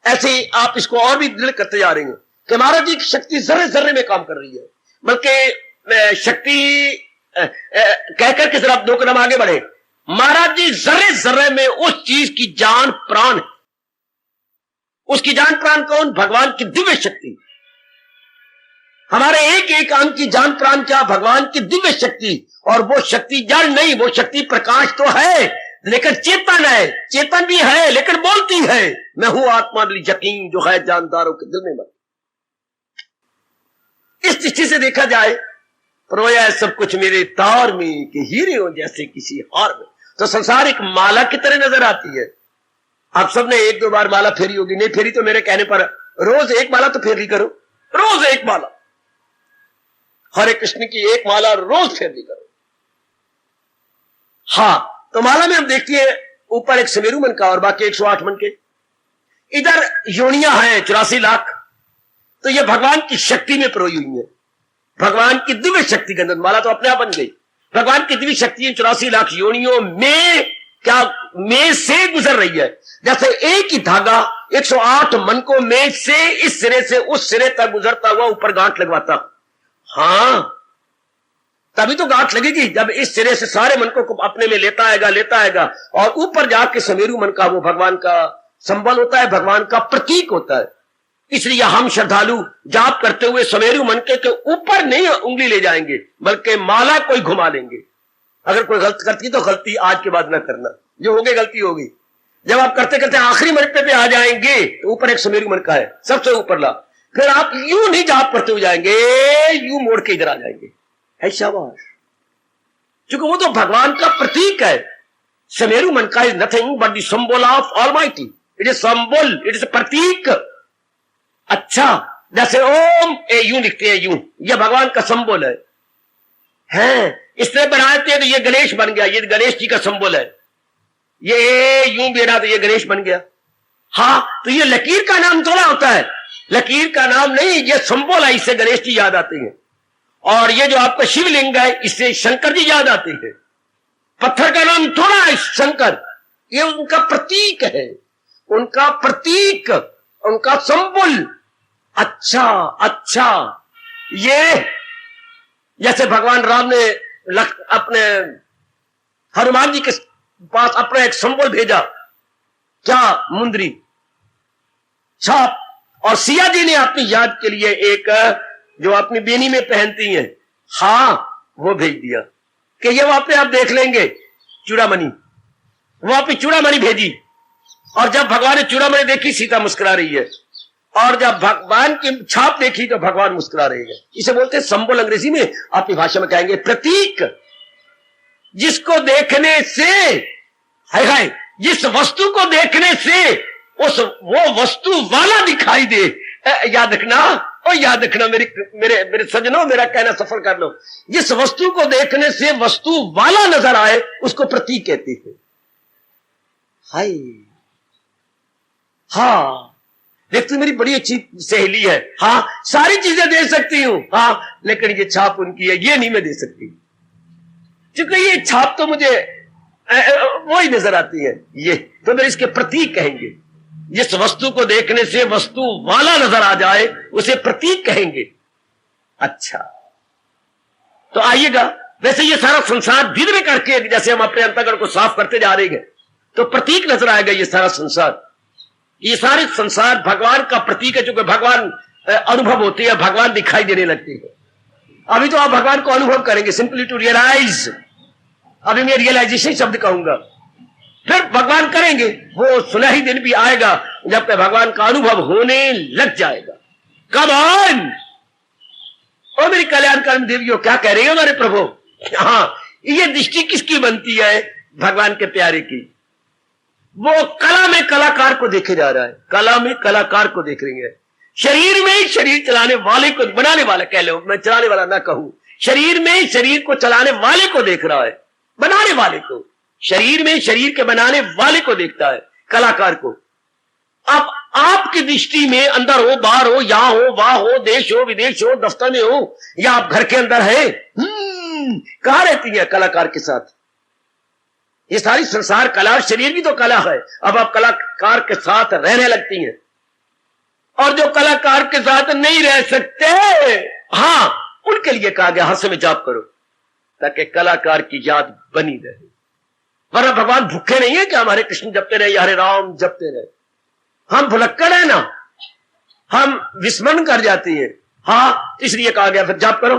ऐसे आप इसको और भी दृढ़ करते जा रहे हैं कि महाराज जी की शक्ति जर्रे जर्रे में काम कर रही है। बल्कि शक्ति कहकर के जरा दो कदम आगे बढ़े, महाराज जी जर्रे जर्रे में उस चीज की जान प्राण है। उसकी जान प्राण कौन? भगवान की दिव्य शक्ति। हमारे एक एक अंग की जान प्राण क्या? भगवान की दिव्य शक्ति। और वो शक्ति जड़ नहीं, वो शक्ति प्रकाश तो है, लेकिन चेतन है, चेतन भी है लेकिन बोलती है मैं हूं आत्मा बिल यकीन जो है जानदारों के दिल में मत। इस दृष्टि से देखा जाए परोया सब कुछ मेरे तार में कि हीरे हो जैसे किसी हार में, तो संसार एक माला की तरह नजर आती है। आप सबने एक दो बार माला फेरी होगी, नहीं फेरी तो मेरे कहने पर रोज एक माला तो फेर ली करो, रोज एक माला, हरे कृष्ण की एक माला रोज फेर ली करो। हाँ, तो माला में हम देखिए ऊपर एक समेरू मन का और बाकी 108 मन के, इधर योनियां हैं 84 लाख, तो ये भगवान की शक्ति में परोई हुई है, भगवान की दिव्य शक्ति के अंदर माला तो अपने आप बन गई। भगवान की दिव्य शक्ति 84 लाख योनियों में क्या में से गुजर रही है। जैसे एक ही धागा 108 मन को में से इस सिरे से उस सिरे तक गुजरता हुआ ऊपर गांठ लगवाता। हाँ, तभी तो गांठ लगेगी जब इस सिरे से सारे मन को अपने में लेता आएगा और ऊपर जाके समेरू मन का वो भगवान का संबल होता है, भगवान का प्रतीक होता है। इसलिए हम श्रद्धालु जाप करते हुए समेरू मन के ऊपर नहीं उंगली ले जाएंगे बल्कि माला कोई घुमा लेंगे। अगर कोई गलत करती तो गलती आज के बाद ना करना, जो होगी गलती होगी। जब आप करते करते आखिरी मरते पे आ जाएंगे तो ऊपर एक समेरू मन का है सबसे ऊपर ला, फिर आप यूं नहीं जाप करते हुए जाएंगे, यूं मोड़ के इधर आ जाएंगे। है शाबाश, क्योंकि वो तो भगवान का प्रतीक है। समेरू मन का is nothing but the symbol of almighty, it is symbol, it is प्रतीक। अच्छा, जैसे ओम ए यूं लिखते हैं, यूं, ये भगवान का सिंबल है। इसने बनाते हैं तो ये गणेश बन गया, ये गणेश जी का सिंबल है। ये यूं भी रहा तो ये गणेश बन गया। हाँ, तो ये लकीर का नाम थोड़ा होता है, लकीर का नाम नहीं, ये सिंबल है, इससे गणेश जी याद आते हैं। और ये जो आपका शिवलिंग है इससे शंकर जी याद आते हैं। पत्थर का नाम थोड़ा है शंकर, ये उनका प्रतीक है, उनका प्रतीक, उनका सिंबल। अच्छा अच्छा, ये जैसे भगवान राम ने अपने हनुमान जी के पास अपना एक सिंबल भेजा, क्या मुंदरी छाप, और सिया जी ने अपनी याद के लिए एक जो अपनी बेनी में पहनती हैं, हाँ, वो भेज दिया कि ये वो अपने आप देख लेंगे चूड़ामणि। वो अपनी चूड़ामणि भेजी, और जब भगवान ने चूड़ामणि देखी सीता मुस्कुरा रही है, और जब भगवान की छाप देखी तो भगवान मुस्कुरा रहे हैं। इसे बोलते हैं सिंबल, अंग्रेजी में आपकी भाषा में कहेंगे प्रतीक। जिसको देखने से है जिस वस्तु को देखने से वो वस्तु वाला दिखाई दे। याद रखना, और याद रखना मेरे सज्जनों, मेरा कहना सफल कर लो। जिस वस्तु को देखने से वस्तु वाला नजर आए उसको प्रतीक कहते हैं। हाय, हाँ, देख तू मेरी बड़ी अच्छी सहेली है, हाँ, सारी चीजें दे सकती हूं, हाँ, लेकिन ये छाप उनकी है, ये नहीं मैं दे सकती, क्योंकि ये छाप तो मुझे वो ही नजर आती है। ये तो मेरे इसके प्रतीक कहेंगे। जिस वस्तु को देखने से वस्तु वाला नजर आ जाए उसे प्रतीक कहेंगे। अच्छा, तो आइएगा, वैसे ये सारा संसार धीरे करके जैसे हम अपने अंतःकरण को साफ करते जा रहे हैं तो प्रतीक नजर आएगा। ये सारा संसार, ये सारे संसार भगवान का प्रतीक है, क्योंकि भगवान अनुभव होती है, भगवान दिखाई देने लगते हैं। अभी तो आप भगवान को अनुभव करेंगे, सिंपली टू रियलाइज। अभी मैं रियलाइजेशन शब्द कहूंगा, फिर भगवान करेंगे। वो सुनहरी दिन भी आएगा जब तक भगवान का अनुभव होने लग जाएगा। कम ऑन, और मेरी कल्याणकारी देवियों, क्या कह रही हो हमारे प्रभु? हाँ, ये दृष्टि किसकी बनती है? भगवान के प्यारे की। वो कला में कलाकार को देखे जा रहा है, कला में कलाकार को देख रही है। शरीर में शरीर चलाने वाले को, बनाने वाला कह लो, मैं चलाने वाला ना कहूं, शरीर में शरीर को चलाने वाले को देख रहा है, बनाने वाले को, शरीर में शरीर के बनाने वाले को देखता है, कलाकार को। अब आपकी दृष्टि में अंदर हो, बाहर हो, यहां हो, वहां हो, देश हो, विदेश हो, दफ्तर में हो, या आप घर के अंदर है, कहां रहती है कलाकार के साथ? ये सारी संसार कला, शरीर भी तो कला है। अब आप कलाकार के साथ रहने लगती हैं, और जो कलाकार के साथ नहीं रह सकते, हाँ, उनके लिए कहा गया हास्य में जाप करो, ताकि कलाकार की याद बनी रहे। वरना भगवान भूखे नहीं है कि हमारे कृष्ण जपते रहे, हरे राम जपते रहे। हम भुलक्कड़ है ना, हम विस्मरण कर जाती है। हाँ, इसलिए कहा गया फिर जाप करो,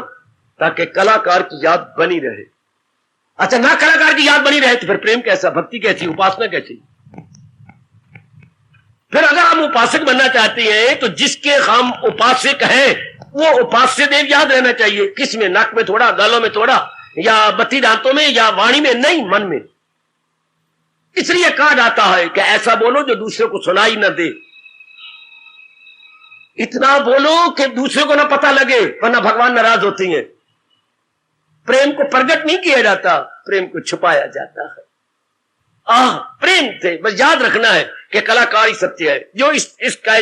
ताकि कलाकार की याद बनी रहे। अच्छा, ना कलाकार की याद बनी रहे तो फिर प्रेम कैसा, भक्ति कैसी, उपासना कैसी? फिर अगर हम उपासक बनना चाहते हैं तो जिसके हम उपासक हैं वो उपास्य देव याद रहना चाहिए। किस में? नाक में थोड़ा, गालों में थोड़ा, या बत्ती दांतों में, या वाणी में? नहीं, मन में। इसलिए कहा जाता है कि ऐसा बोलो जो दूसरे को सुनाई न दे, इतना बोलो कि दूसरे को ना पता लगे, वरना भगवान नाराज होती हैं। प्रेम को प्रकट नहीं किया जाता, प्रेम को छुपाया जाता है। प्रेम से बस याद रखना है कि कलाकार ही सत्य है। जो इस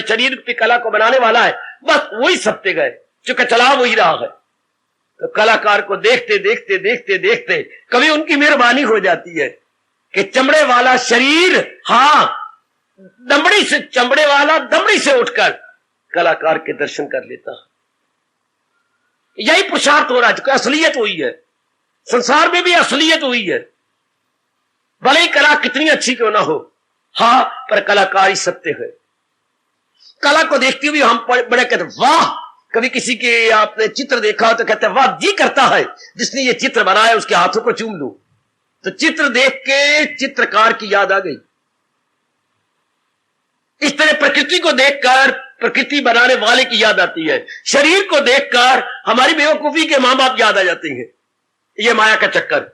शरीर की कला को बनाने वाला है बस वही सत्य है, चूंकि चला वही रहा है। तो कलाकार को देखते देखते देखते देखते कभी उनकी मेहरबानी हो जाती है कि चमड़े वाला शरीर, दमड़ी से, चमड़े वाला दमड़ी से उठकर कलाकार के दर्शन कर लेता है। यही पुरुषार्थ हो रहा है, असलियत हुई है। संसार में भी असलियत हुई है, भले ही कला कितनी अच्छी क्यों ना हो, पर कलाकार ही सत्य है। कला को देखते हुए हम बड़े कहते वाह। कभी किसी के आपने चित्र देखा हो तो कहते वाह, जी करता है जिसने ये चित्र बनाया उसके हाथों को चूम लूं। तो चित्र देख के चित्रकार की याद आ गई। इस तरह प्रकृति को देखकर प्रकृति बनाने वाले की याद आती है। शरीर को देखकर हमारी बेवकूफी के मां बाप याद आ जाते हैं। ये माया का चक्कर।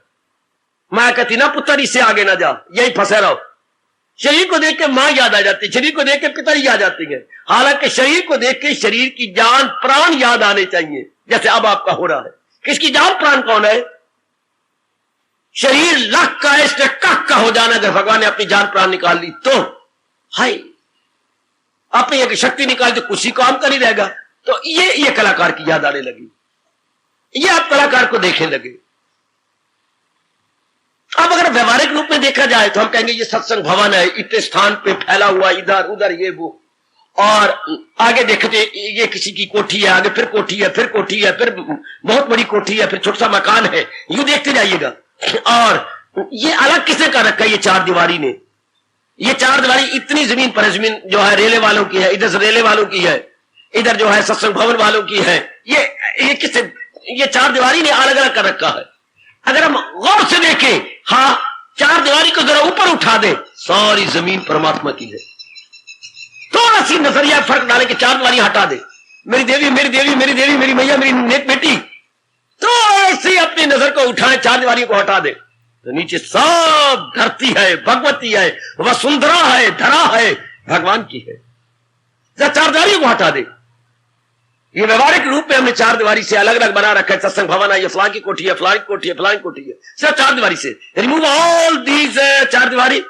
माया कहती ना पुत्र इससे आगे ना जा, यही फंसे रहो। शरीर को देख के मां याद आ जाती है, शरीर को देख के पिता याद आती है। हालांकि शरीर को देख के शरीर की जान प्राण याद आने चाहिए, जैसे अब आपका हो रहा है। किसकी जान प्राण कौन है? शरीर लाख का है, इसने कख का हो जाना। अगर भगवान ने अपनी जान प्राण निकाल ली तो हाय, अपनी एक शक्ति निकाल तो कुछ ही काम कर ही रहेगा। तो ये कलाकार की याद आने लगी, ये आप कलाकार को देखने लगे। अब अगर व्यवहारिक रूप में देखा जाए तो हम कहेंगे ये सत्संग भवन है, इतने स्थान पे फैला हुआ, इधर उधर ये वो, और आगे देखते ये किसी की कोठी है, आगे फिर कोठी है, फिर कोठी है, फिर बहुत बड़ी कोठी है, फिर छोटा सा मकान है, यूं देखते जाइएगा। और ये अलग किसने कर रखा है? ये चार दीवारी ने। ये चार दीवारी इतनी जमीन पर, जमीन जो है रेले वालों की है, इधर से रेले वालों की है, इधर जो है सत्संग भवन वालों की है। ये किससे? ये चार दीवारी ने अलग अलग कर रखा है। अगर हम गौर से देखें, चार दीवारी को जरा ऊपर उठा दे, सारी जमीन परमात्मा की है। थोड़ा सी नजरिया फर्क डाले कि चार दीवारी हटा दे, मेरी देवी मेरी देवी मेरी देवी मेरी मैया मेरी नेक बेटी, तो ऐसे अपनी नजर को उठाए, चार दीवारी को हटा दे तो नीचे सब धरती है, भगवती है, वसुंधरा है, धरा है, भगवान की है। चार दीवारी को हटा दे। ये व्यवहारिक रूप में हमने चार दीवारी से अलग अलग बना रखा है। सत्संग भवन है, ये फलां की कोठी है, फलां की कोठी है, फलां की कोठी है, सिर्फ चार दीवारी से। रिमूव ऑल दीज चार दीवारी।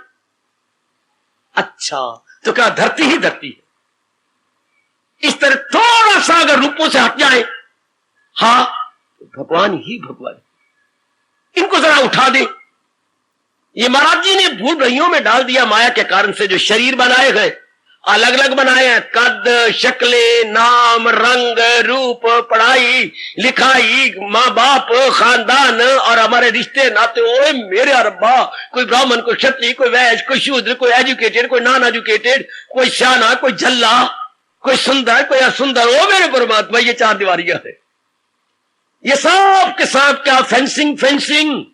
अच्छा, तो क्या धरती ही धरती है? इस तरह थोड़ा सा अगर रूपों से हट जाए, तो भगवान ही भगवान। इनको जरा उठा दे। ये महाराज जी ने भूल भैयों में डाल दिया माया के कारण से। जो शरीर बनाए गए अलग अलग बनाए हैं, कद, शक्ले, नाम, रंग, रूप, पढ़ाई लिखाई, माँ बाप, खानदान और हमारे रिश्ते नाते। ओए मेरे अरब्बा, कोई ब्राह्मण, कोई क्षत्रिय, कोई वैश्य, कोई शूद्र, कोई एजुकेटेड, कोई नॉन एजुकेटेड, कोई शाना, कोई जल्ला, कोई सुंदर, कोई असुंदर। ओ मेरे परमात्मा, ये चार दीवारियां है। ये सब के सब क्या फेंसिंग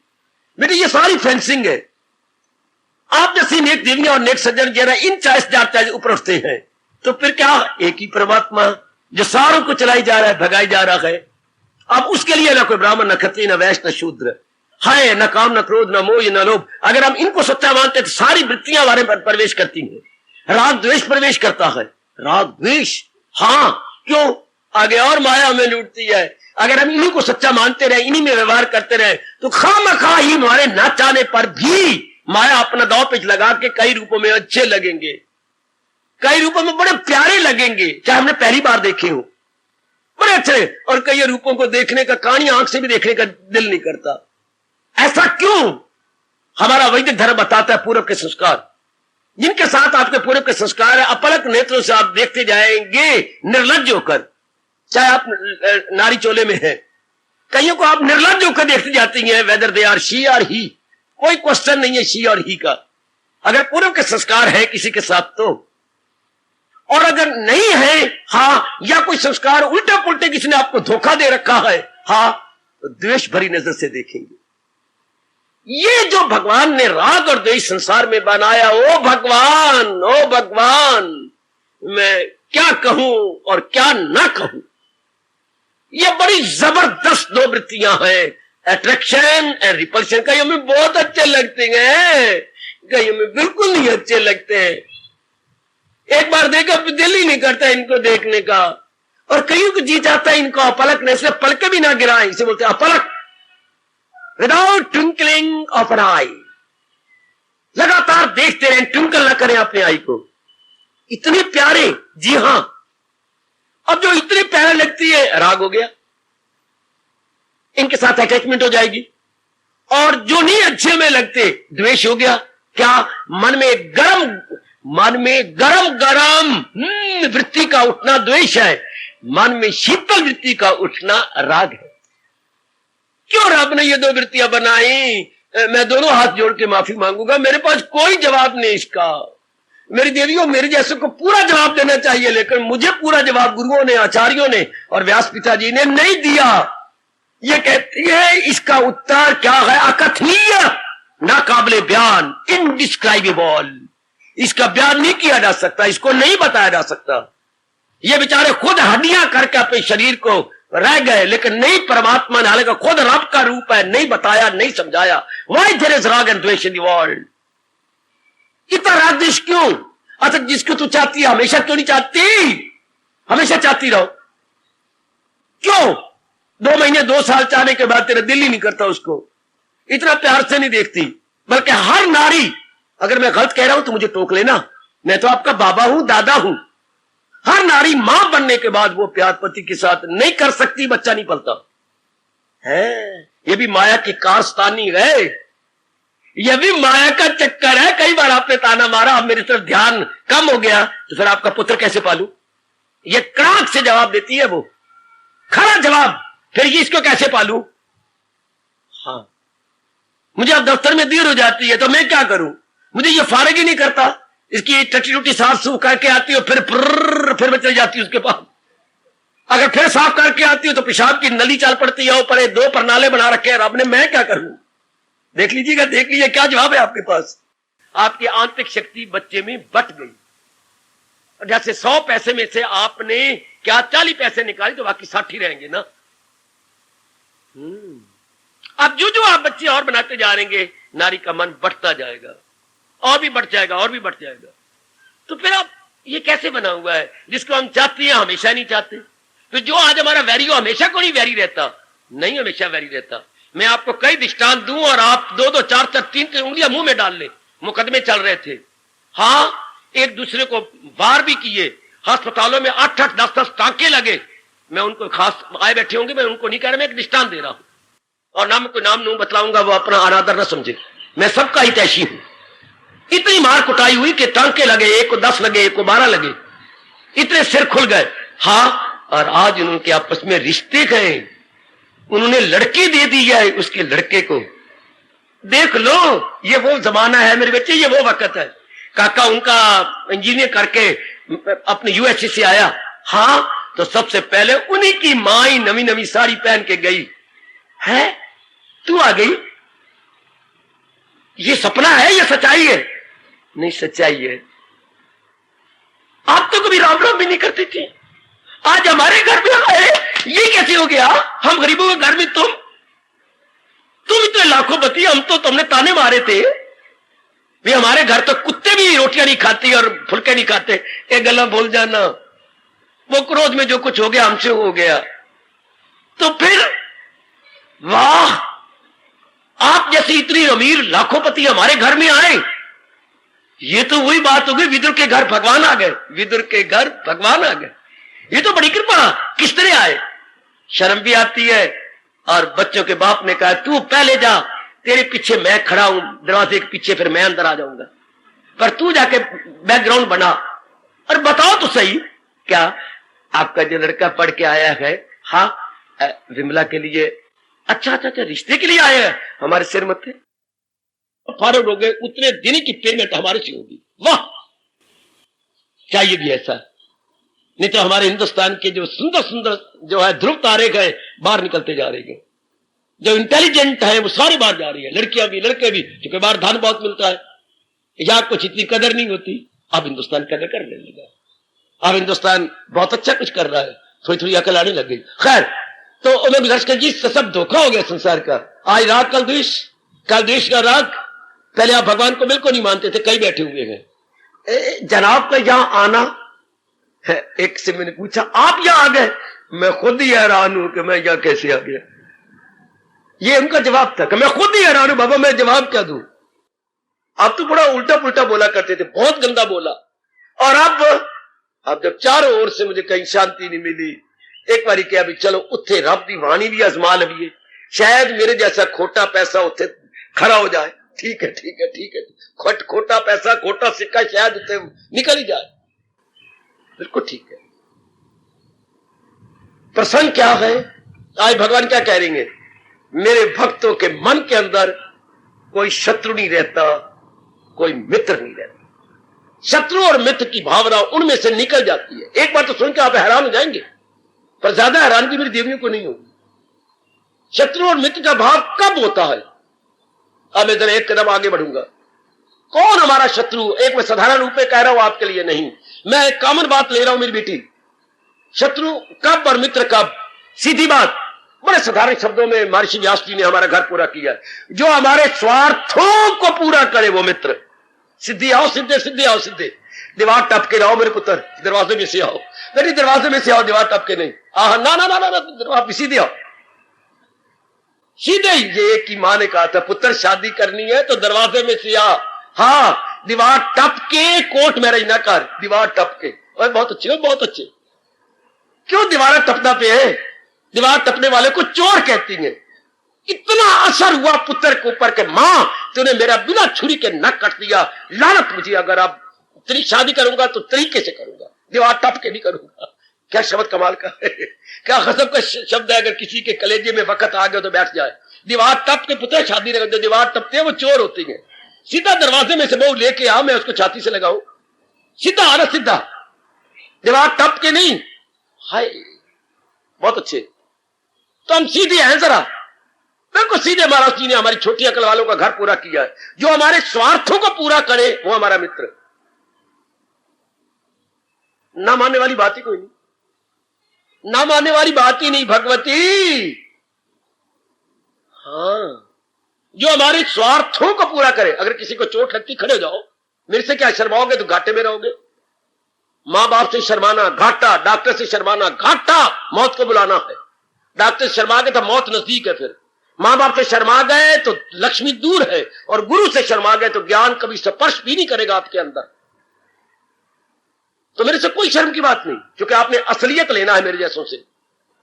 बेटे, ये सारी फेंसिंग है। आप जैसी नेक देवियां और नेक सज्जन जरा इन 40,000 ऊपर उठते हैं तो फिर क्या? एक ही परमात्मा जो सारों को चलाई जा रहा है, भगाई जा रहा है। अब उसके लिए ना कोई ब्राह्मण, न क्षत्रिय, न वैश्य, न शूद्र है, न काम, न क्रोध, न मोह, न लोभ। अगर हम इनको सच्चा मानते तो सारी वृत्तियां हमारे पर प्रवेश करती हैं। राग द्वेष प्रवेश करता है, राग द्वेष। क्यों? आगे और माया हमें लूटती है। अगर हम इन्हीं को सच्चा मानते रहे, इन्हीं में व्यवहार करते रहे तो खामखा ही हमारे ना चाहने पर भी माया अपना दांव पेच लगा के कई रूपों में अच्छे लगेंगे, कई रूपों में बड़े प्यारे लगेंगे, चाहे हमने पहली बार देखे हो, बड़े अच्छे। और कई रूपों को देखने का, कानी आंख से भी देखने का दिल नहीं करता। ऐसा क्यों? हमारा वैदिक धर्म बताता है पूर्व के संस्कार, जिनके साथ आपके पूर्व के संस्कार है, अपलक नेत्रों से आप देखते जाएंगे निर्लज्ज होकर। चाहे आप नारी चोले में है, कईयों को आप निर्लज्ज होकर देखते जाती हैं, वेदर दे आर शी और ही। कोई क्वेश्चन नहीं है शी और ही का, अगर पूर्व के संस्कार है किसी के साथ तो। और अगर नहीं है, या कोई संस्कार उल्टे पुल्टे किसी ने आपको धोखा दे रखा है, तो द्वेष भरी नजर से देखेंगे। ये जो भगवान ने राग और द्वेष संसार में बनाया, ओ भगवान, मैं क्या कहूं और क्या ना कहूं। ये बड़ी जबरदस्त दो वृत्तियां हैं, अट्रैक्शन एंड रिपल्शन। कहीं हमें बहुत अच्छे लगते हैं, कहीं हमें बिल्कुल नहीं अच्छे लगते हैं। एक बार देखा दिल ही नहीं करता इनको देखने का, और कईयों को जी चाहता है इनको अपलकने से, पलक भी ना गिराएं, इसे बोलते हैं अपलक, विदाउट ट्विंकलिंग ऑफ एन आई। लगातार देखते रहें, ट्विंकल ना करें अपने आई को। इतने प्यारे, जी हां, अब जो इतने प्यारे लगती है, राग हो गया, इनके साथ अटैचमेंट हो जाएगी। और जो नहीं अच्छे में लगते, द्वेष हो गया। क्या? मन में गरम वृत्ति का उठना द्वेष है, मन में शीतल वृत्ति का उठना राग है। क्यों रब ने ये दो वृत्तियां बनाई? मैं दोनों हाथ जोड़ के माफी मांगूंगा, मेरे पास कोई जवाब नहीं इसका। मेरी देवियों, मेरे जैसे को पूरा जवाब देना चाहिए, लेकिन मुझे पूरा जवाब गुरुओं ने, आचार्यों ने और व्यास पिताजी ने नहीं दिया। ये कहती है इसका उत्तर क्या है? अकथनीय, नाकाबिले बयान, इनडिस्क्राइबेबल। इसका बयान नहीं किया जा सकता, इसको नहीं बताया जा सकता। ये बेचारे खुद हड्डियां करके अपने शरीर को रह गए, लेकिन नहीं परमात्मा ने, हालांकि खुद रब का रूप है, नहीं बताया, नहीं समझाया। व्हाई देयर इज राग एंड द्वेष इन द वर्ल्ड? इतना राग द्वेष क्यों? अच्छा, जिसको तू चाहती है हमेशा क्यों नहीं चाहती? हमेशा चाहती रहो क्यों? 2 महीने 2 साल चाहने के बाद तेरा दिल ही नहीं करता उसको, इतना प्यार से नहीं देखती। बल्कि हर नारी, अगर मैं गलत कह रहा हूं तो मुझे टोक लेना, मैं तो आपका बाबा हूं, दादा हूं। हर नारी मां बनने के बाद वो प्यार पति के साथ नहीं कर सकती, बच्चा नहीं पलता है। ये भी माया की कारस्तानी है, यह भी माया का चक्कर है। कई बार आपने ताना मारा, अब मेरी तरफ ध्यान कम हो गया, तो फिर आपका पुत्र कैसे पालू? ये क्रांत से जवाब देती है, वो खरा जवाब। फिर ये इसको कैसे पालू? हाँ, मुझे अब दफ्तर में देर हो जाती है तो मैं क्या करूं? मुझे ये फारग ही नहीं करता। इसकी टटी टूटी साफ सूफ करके आती हो, फिर मैं चली जाती हूं उसके पास। अगर फिर साफ करके आती हो तो पेशाब की नली चल पड़ती है, ऊपर 2 प्रणाले बना रखे हैं रब ने, मैं क्या करूं? देख लीजिएगा, देख लीजिए क्या जवाब है आपके पास। आपकी आंतरिक शक्ति बच्चे में बट गई। जैसे 100 पैसे में से आपने क्या 40 पैसे निकाले तो बाकी 60 ही रहेंगे ना। अब जो आप बच्चे और बनाते जा रहेंगे, नारी का मन बढ़ता जाएगा, और भी बढ़ जाएगा, और भी बढ़ जाएगा। तो फिर अब ये कैसे बना हुआ है? जिसको हम चाहते हैं हमेशा नहीं चाहते। तो जो आज हमारा वैरी हो, हमेशा को नहीं वैरी रहता, नहीं हमेशा वैरी रहता। मैं आपको कई दृष्टांत दूं और आप 2-2, 4-4, 3-3 उंगलियां मुंह में डाल ले। मुकदमे चल रहे थे, हाँ, एक दूसरे को वार भी किए, अस्पतालों में 8-8, 10-10 टांके लगे। मैं उनको खास आए बैठे होंगे, मैं उनको नहीं कह रहा, मैं एक दृष्टांत दे रहा हूं, और नाम कोई नाम नहीं बतलाऊंगा, वो अपना अनादर ना समझे। मैं सबका हितैषी हूं। इतनी मार कुटाई हुई कि टांके लगे, एक को 10 लगे, एक को 12 लगे, इतने सिर खुल गए। हाँ, और आज उनके आपस में रिश्ते गए, उन्होंने लड़की दे दी है उसके लड़के को। देख लो, ये वो जमाना है मेरे बच्चे, ये वो वक्त है। काका उनका इंजीनियर करके अपने यूएसए से आया, हाँ, तो सबसे पहले उन्हीं की मां ही नवी नवी साड़ी पहन के गई है, तू आ गई। ये सपना है, ये सच्चाई है? नहीं, सच्चाई है। आप तो कभी राम राम भी नहीं करती थी, आज हमारे घर में आए, ये कैसे हो गया? हम गरीबों के घर में तुम इतने लाखों बती, हम तो तुमने ताने मारे थे भी हमारे घर तो कुत्ते भी रोटियां नहीं खाती और फुलके नहीं खाते। एक गला बोल जाना, वो क्रोध में जो कुछ हो गया हमसे हो गया। तो फिर वाह, आप जैसी इतनी अमीर लाखोंपति हमारे घर में आए, ये तो वही बात हो गई, विदुर के घर भगवान आ गए, विदुर के घर भगवान आ गए। ये तो बड़ी कृपा। किस तरह आए? शर्म भी आती है। और बच्चों के बाप ने कहा तू पहले जा, तेरे पीछे मैं खड़ा हूं दरवाजे के पीछे, फिर मैं अंदर आ जाऊंगा, पर तू जाके बैकग्राउंड बना और बताओ तो सही, क्या आपका जो लड़का पढ़ के आया है, हाँ, विमला के लिए, अच्छा, रिश्ते के लिए आया है, हमारे सिर मत थे फारग हो गए, उतने दिन की पेमेंट हमारे से होगी। वाह, चाहिए भी ऐसा, नहीं तो हमारे हिंदुस्तान के जो सुंदर सुंदर जो है ध्रुव तारे गए, बाहर निकलते जा रहे हैं। जो इंटेलिजेंट है वो सारी बाहर जा रही है, लड़कियां भी लड़के भी, क्योंकि बाहर धन बहुत मिलता है, यहाँ कुछ इतनी कदर नहीं होती। अब हिंदुस्तान कदर करने लगा, अब हिंदुस्तान बहुत अच्छा कुछ कर रहा है, थोड़ी थोड़ी अकल आने लग गई। खैर, तो उन्होंने लश्कर जी सब धोखा हो गया संसार का। आज राग कल देश का राग। पहले आप भगवान को बिल्कुल नहीं मानते थे, कई बैठे हुए हैं। जनाब का यहां आना है, एक से मैंने पूछा आप यहां आ गए, मैं खुद ही हैरान हूं कि मैं यहां कैसे आ गया। ये उनका जवाब था कि मैं खुद ही हैरान हूं बाबा, मैं जवाब क्या दूं। आप तो बड़ा उल्टा पुल्टा बोला करते थे, बहुत गंदा बोला। और अब जब चारों ओर से मुझे कहीं शांति नहीं मिली, एक बारी क्या भी चलो उत्थे रब दी वाणी भी आजमा लवीए, शायद मेरे जैसा खोटा पैसा उत्थे खड़ा हो जाए। ठीक है ठीक है ठीक है, खोटा पैसा खोटा सिक्का शायद उत्थे निकल ही जाए। बिल्कुल ठीक है। प्रसंग क्या है, आज भगवान क्या कह रहे हैं, मेरे भक्तों के मन के अंदर कोई शत्रु नहीं रहता, कोई मित्र नहीं रहता। शत्रु और मित्र की भावना उनमें से निकल जाती है। एक बार तो सुन के आप हैरान हो जाएंगे, पर ज्यादा हैरानगी मेरी देवियों को नहीं होगी। शत्रु और मित्र का भाव कब होता है? अब मैं जरा एक कदम आगे बढ़ूंगा। कौन हमारा शत्रु? एक मैं साधारण रूप में कह रहा हूं आपके लिए नहीं, मैं एक कॉमन बात ले रहा हूं मेरी बेटी। शत्रु कब और मित्र कब? सीधी बात, बड़े साधारण शब्दों में महर्षि व्यास जी ने हमारा घर पूरा किया। जो हमारे स्वार्थों को पूरा करे वो मित्र। सिद्धि आओ सिद्धे, सिद्धि आओ सिद्धे, दीवार टप के आओ मेरे पुत्र, दरवाजे में से आओ बेटी, दरवाजे में से आओ, दीवार टप के नहीं। ना ना ना ना, आप सीधे आओ, सीधे। ये की मां ने कहा था पुत्र शादी करनी है तो दरवाजे में से आ, हाँ दीवार टप के, कोर्ट मैरिज ना कर, दीवार टप के। और बहुत अच्छे, बहुत अच्छे। क्यों दीवार टपना पे है? दीवार टपने वाले को चोर कहती है। इतना असर हुआ पुत्र के ऊपर के मां तूने मेरा बिना छुरी के नक कट दिया, लानत मुझे, अगर अब तेरी शादी करूंगा तो तरीके से करूंगा, दीवार टप के नहीं करूंगा। क्या शब्द कमाल का है, क्या गजब का शब्द है। अगर किसी के कलेजे में वक्त आ गया तो बैठ जाए। दीवार टप के पुत्र शादी नहीं करते, दीवार टपते हैं वो चोर होती है। सीधा दरवाजे में से बहू लेके आओ, मैं उसको छाती से लगाऊं, सीधा आना, सीधा, दीवार टप के नहीं। हाय बहुत अच्छे, तो हम सीधे हैं जरा, बिल्कुल सीधे। महाराज जी ने हमारी छोटी अकल वालों का घर पूरा किया है। जो हमारे स्वार्थों को पूरा करे वो हमारा मित्र। ना मानने वाली बात ही कोई नहीं, ना मानने वाली बात ही नहीं भगवती। हाँ, जो हमारे स्वार्थों को पूरा करे। अगर किसी को चोट लगती, खड़े हो जाओ, मेरे से क्या शर्माओगे तो घाटे में रहोगे। मां बाप से शर्माना घाटा, डॉक्टर से शर्माना घाटा, मौत को बुलाना है। डॉक्टर से शर्मा गए तो मौत नजदीक है, फिर मां बाप से शर्मा गए तो लक्ष्मी दूर है, और गुरु से शर्मा गए तो ज्ञान कभी स्पर्श भी नहीं करेगा आपके अंदर। तो मेरे से कोई शर्म की बात नहीं, क्योंकि आपने असलियत लेना है मेरे जैसों से।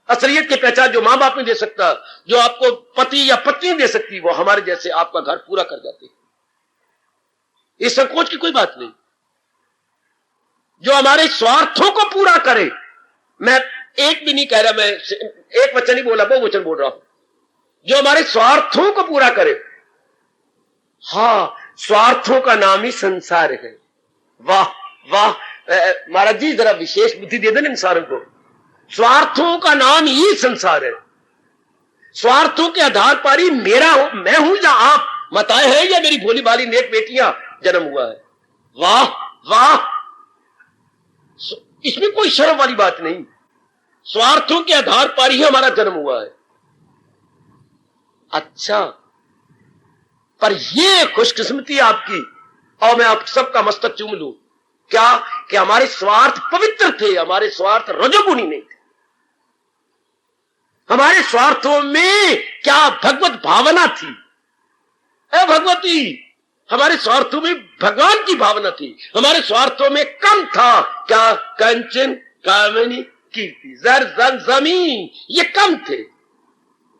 असलियत की पहचान जो मां बाप नहीं दे सकता, जो आपको पति या पत्नी दे सकती, वो हमारे जैसे आपका घर पूरा कर जाती है। इस संकोच की कोई बात नहीं। जो हमारे स्वार्थों को पूरा करे, मैं एक भी नहीं कह रहा, मैं एक वचन ही बोला, बहु वचन बोल रहा हूं। जो हमारे स्वार्थों को पूरा करे, हाँ, स्वार्थों का नाम ही संसार है। वाह वाह महाराज जी, जरा विशेष बुद्धि दे देना इंसानों को। स्वार्थों का नाम ही संसार है। स्वार्थों के आधार पर ही मेरा हो, मैं हूं या आप, मताए है या मेरी भोली भाली नेक बेटियां जन्म हुआ है। वाह वाह, इसमें कोई शर्म वाली बात नहीं। स्वार्थों के आधार पर ही हमारा जन्म हुआ है। अच्छा, पर ये खुशकिस्मती आपकी, और मैं आप सबका मस्तक चूम लूं, क्या कि हमारे स्वार्थ पवित्र थे, हमारे स्वार्थ रजोगुणी नहीं थे। हमारे स्वार्थों में क्या भगवत भावना थी? ए भगवती, हमारे स्वार्थों में भगवान की भावना थी। हमारे स्वार्थों में कम था क्या? कंचन कामनी कीर्ति जर जन जमीन, ये कम थे।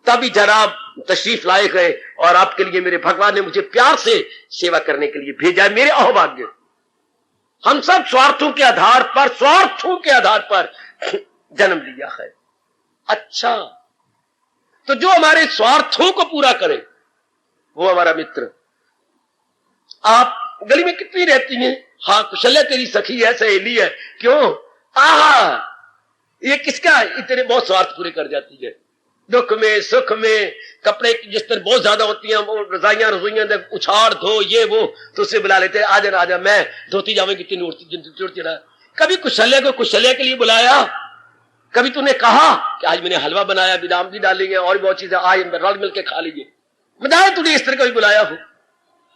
तभी जनाब तशरीफ लाए गए, और आपके लिए मेरे भगवान ने मुझे प्यार से सेवा करने के लिए भेजा है। मेरे अहोभाग्य, हम सब स्वार्थों के आधार पर जन्म लिया है। अच्छा, तो जो हमारे स्वार्थों को पूरा करे वो हमारा मित्र। आप गली में कितनी रहती हैं? हाँ, कुशल्या तेरी सखी है, सहेली है। क्यों? ये किसका? इतने बहुत स्वार्थ पूरे कर जाती है। दुख में सुख में, कपड़े की जिस तरह बहुत ज्यादा होती हैं, वो रजाइयां उछाड़ धो ये वो, तो उसे बुला लेते, आजा आजा, मैं धोती जाऊंगी कितनी उड़ती रहा। कभी कुशल्य को कुशल्य के लिए बुलाया? कभी तूने कहा कि आज मैंने हलवा बनाया, बादाम भी डालेंगे और बहुत चीजें, आज रल मिल के खा लीजिए? बताया तूने इस तरह कभी बुलाया हो?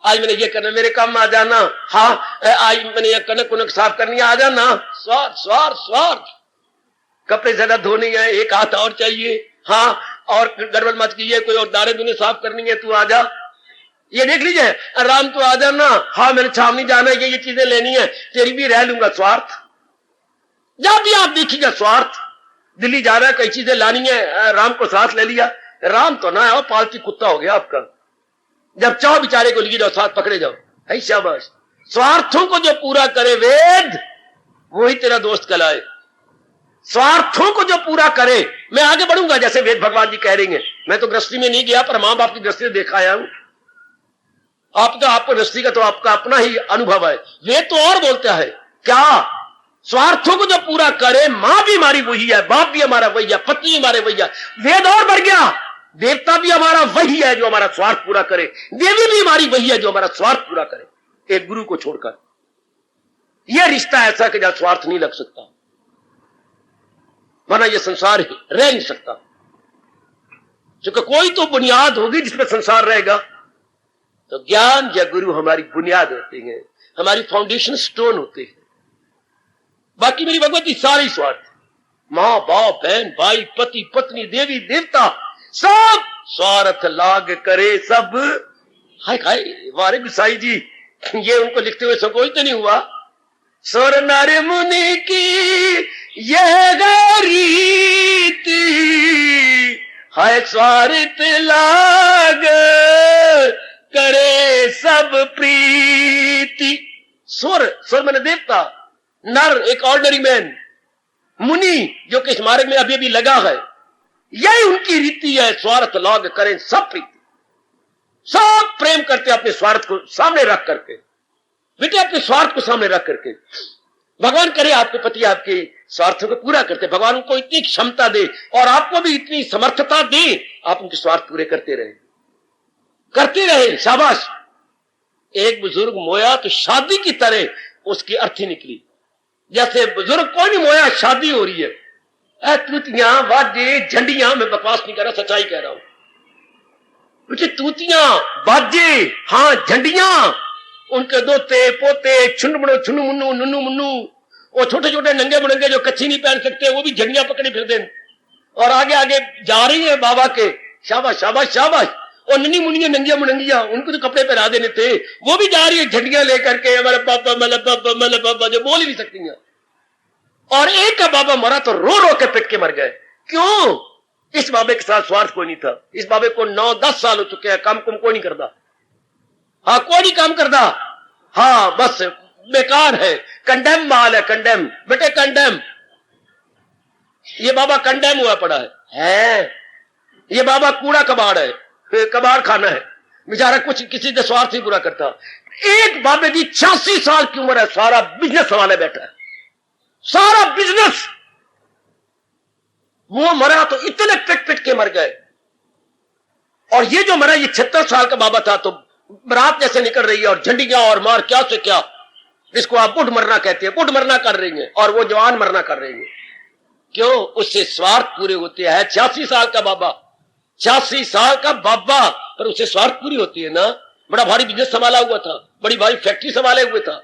आज मैंने ये करना, मेरे काम में आ जाना, हाँ आज मैंने ये कनक कुनक साफ करनी है, आ जाना। स्वार्थ स्वार्थ स्वार्थ। कपड़े ज्यादा धोने हैं, एक हाथ और चाहिए, हाँ और गड़बड़ मत कीजिए, कोई और दाढ़े दुने साफ करनी है, तू आ जा। ये देख लीजिए, राम तू आ जाना, हाँ मैंने छावनी जाना है, ये चीजें लेनी है, तेरी भी रह लूंगा। स्वार्थ। जब भी आप देखिएगा स्वार्थ। दिल्ली जा रहा है, कई चीजें लानी है, राम को साथ ले लिया। राम तो ना है, पालतू कुत्ता हो गया आपका। जब चाहो बेचारे को लिए जाओ, साथ पकड़े जाओ, है शाबाश। स्वार्थों को जो पूरा करे वेद, वही तेरा दोस्त कहलाए। स्वार्थों को जो पूरा करे, मैं आगे बढ़ूंगा जैसे वेद भगवान जी कह रही हैं। मैं तो गृहस्थी में नहीं गया, पर मां बाप की दृष्टि से देखा आया हूं। आपको गृहस्थी का तो आपका अपना ही अनुभव है। वेद तो और बोलता है क्या? स्वार्थों को जो पूरा करे, मां भी हमारी वही है, बाप भी हमारा वही है, पत्नी भी हमारे वही है। वेद और बढ़ गया, देवता भी हमारा वही है जो हमारा स्वार्थ पूरा करे, देवी भी हमारी वही है जो हमारा स्वार्थ पूरा करे, एक गुरु को छोड़कर। यह रिश्ता ऐसा कि जहां स्वार्थ नहीं लग सकता, वरना यह संसार रह नहीं सकता। क्योंकि कोई तो बुनियाद होगी जिसमें संसार रहेगा। तो ज्ञान या गुरु हमारी बुनियाद होते हैं, हमारी फाउंडेशन स्टोन होते हैं। बाकी मेरी भगवती सारी स्वार्थ, मां बाप बहन भाई पति पत्नी देवी देवता सब स्वार्थ लाग करे सब। हाय हाय वारे गुसाई जी, ये उनको लिखते हुए संकोच तो नहीं हुआ? सुर नर मुनि की यह रीति, हाय स्वार्थ लाग करे सब प्रीति। सुर मैंने देवता, नर एक ऑर्डिनरी मैन, मुनि जो कि इस मार्ग में अभी लगा है, यही उनकी रीति है। स्वार्थ लाग करें सब प्रीति, सब प्रेम करते अपने स्वार्थ को सामने रख करके। बेटे अपने स्वार्थ को सामने रख करके भगवान करे आपके पति आपके स्वार्थों को पूरा करते, भगवान उनको इतनी क्षमता दे और आपको भी इतनी समर्थता दे, आप उनके स्वार्थ पूरे करते रहे। शाबाश। एक बुजुर्ग मोया तो शादी की तरह उसकी अर्थी निकली। जैसे बुजुर्ग कोई नहीं मोया, शादी हो रही है, तूतियां वाजे झंडियां, मैं बकवास नहीं कर रहा, सच्चाई कह रहा हूं। तूतियां बाजे, हाँ झंडियां, उनके दोते पोते छुन्नू छुन्नू मुन्नू नुन्नू मुन्नू, वो छोटे छोटे नंगे मुनंगे जो कच्ची नहीं पहन सकते, वो भी झंडियां पकड़ी फिरते और आगे आगे जा रही है बाबा के। शाबाश शाबाश शाबाश। और नन्ही मुनिया नंगिया मुनंगिया, उनको तो कपड़े पहना देने थे, वो भी जा रही है झंडियां लेकर के, हमारे पापा मतलब पापा जो बोल ही नहीं सकती हैं। और एक का बाबा मरा तो रो रो के पिट के मर गए। क्यों? इस बाबे के साथ स्वार्थ कोई नहीं था। इस बाबे को 9-10 साल हो चुके हैं, काम कोई नहीं करता। हाँ कोई नहीं काम करता, हाँ बस बेकार है, कंडेम माल है, कंडेम बेटे कंडेम। ये बाबा कंडेम हुआ पड़ा है। ये बाबा कूड़ा कबाड़ है, कबाड़ खाना है बेचारा, कुछ किसी का स्वार्थ ही पूरा करता। एक बाबे की 86 साल की उम्र है, सारा बिजनेस संभाले बैठा है, सारा बिजनेस। वो मरा तो इतने पिट पिट के मर गए। और ये जो मरा ये 76 साल का बाबा था। तो रात जैसे निकल रही है और झंडियां और मार क्या से क्या, जिसको आप बुढ़ मरना कहते हैं, बुढ़ मरना कर रही है और वो जवान मरना कर रही है। क्यों? उससे स्वार्थ पूरे होते हैं। 86 साल का बाबा, 86 साल का बाबा, पर उससे स्वार्थ पूरी होती है ना। बड़ा भारी बिजनेस संभाला हुआ था, बड़ी भारी फैक्ट्री संभाले हुए था।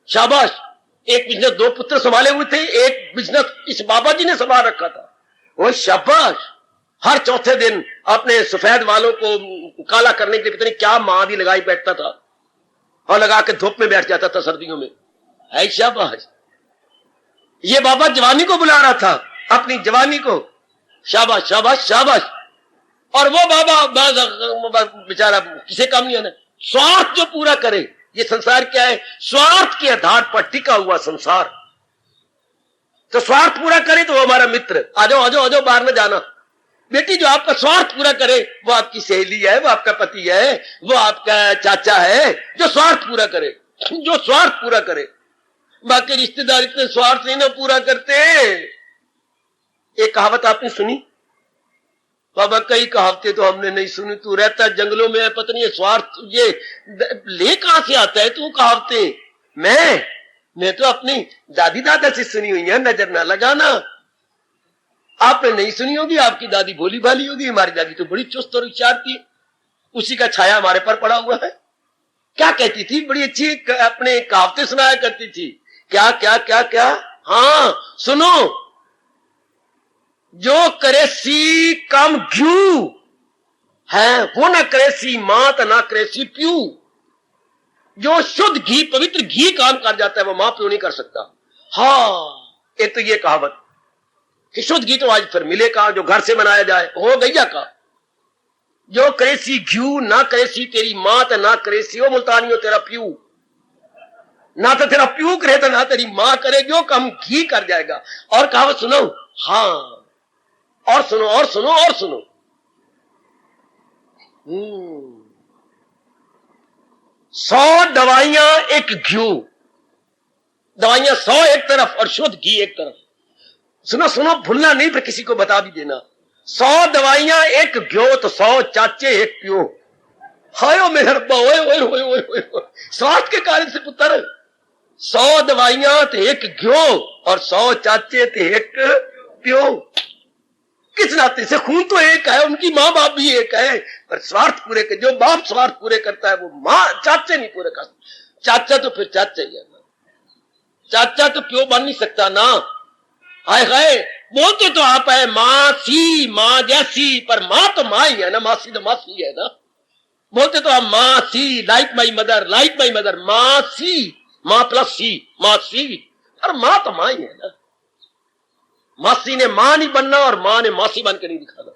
शाबाश। एक बिजनेस 2 पुत्र संभाले हुए थे, एक बिजनेस इस बाबा जी ने संभाल रखा था। वो शाबाश। हर चौथे दिन अपने सफेद वालों को काला करने के लिए पता नहीं क्या मादी लगाई बैठता था और लगा के धूप में बैठ जाता था सर्दियों में। है शाबाश। ये बाबा जवानी को बुला रहा था, अपनी जवानी को। शाबाश शाबाश शाबाश। और वो बाबा बेचारा किसे काम नहीं आना। स्वार्थ जो पूरा करे, ये संसार क्या है? स्वार्थ के आधार पर टिका हुआ संसार। तो स्वार्थ पूरा करे तो वो हमारा मित्र। आ जाओ आ जाओ आ जाओ, बाहर न जाना। बेटी जो आपका स्वार्थ पूरा करे वो आपकी सहेली है, वो आपका पति है, वो आपका चाचा है, जो स्वार्थ पूरा करे, जो स्वार्थ पूरा करे। बाकी रिश्तेदार इतने स्वार्थ नहीं ना पूरा करते। एक कहावत आपने सुनी, बाबा कई कहावतें तो हमने नहीं सुनी, तू रहता जंगलों में है, पता नहीं स्वार्थ ये ले कहां से आता है तू कहावतें। मैं तो अपनी दादी दादा से सुनी हुई है, नजर ना लगाना। आपने नहीं सुनी होगी, आपकी दादी भोली भाली होगी, हमारी दादी तो बड़ी चुस्त और होशियार थी, उसी का छाया हमारे पर पड़ा हुआ है। क्या कहती थी, बड़ी अच्छी अपने कहावतें सुनाया करती थी। क्या क्या क्या क्या, हाँ सुनो, जो करे सी कम घ्यू है वो ना करे सी मात ना करे सी प्यू। जो शुद्ध घी पवित्र घी काम कर जाता है वो मां प्यू नहीं कर सकता। हाँ एक तो ये कहावत कि शुद्ध घी तो आज फिर मिले कहां जो घर से बनाया जाए, हो गैया का। जो करे सी घ्यू ना करे सी तेरी मात ना करे सी ओ मुल्तानियों तेरा प्यू, ना तो तेरा प्यू करे तो ना तेरी मां करे, जो कम घी कर जाएगा। और कहावत सुनो, हाँ और सुनो और सुनो और सुनो। 100 दवाइयां एक घी, दवाइयां 100 एक तरफ और शुद्ध घी एक तरफ। सुनो सुनो, भूलना नहीं, पर किसी को बता भी देना। 100 दवाइयां एक घ्यो तो 100 चाचे एक प्यो। हायो मेरे रब्बा, ओए ओए ओए ओए ओए, स्वार्थ के कारण से पुत्र 100 दवाइयां तो एक घ्यो और 100 चाचे तो एक प्यो। किस नाते से खून तो एक है, उनकी माँ बाप भी एक है, पर स्वार्थ पूरे कर, जो बाप स्वार्थ पूरे करता है वो माँ चाचे नहीं पूरे कर। चाचा तो फिर चाचा ही है ना, चाचा तो प्यो बन नहीं सकता ना। हाय हाय, बोलते तो आप है माँ सी माँ जैसी, पर माँ तो माँ ही है ना, मासी तो मासी है ना। बोलते तो आप माँ सी लाइक माई मदर, माँ सी माँ प्लस सी माँ सी, और माँ तो माँ ही है ना। मासी ने मां नहीं बनना और मां ने मासी बन के नहीं दिखाना।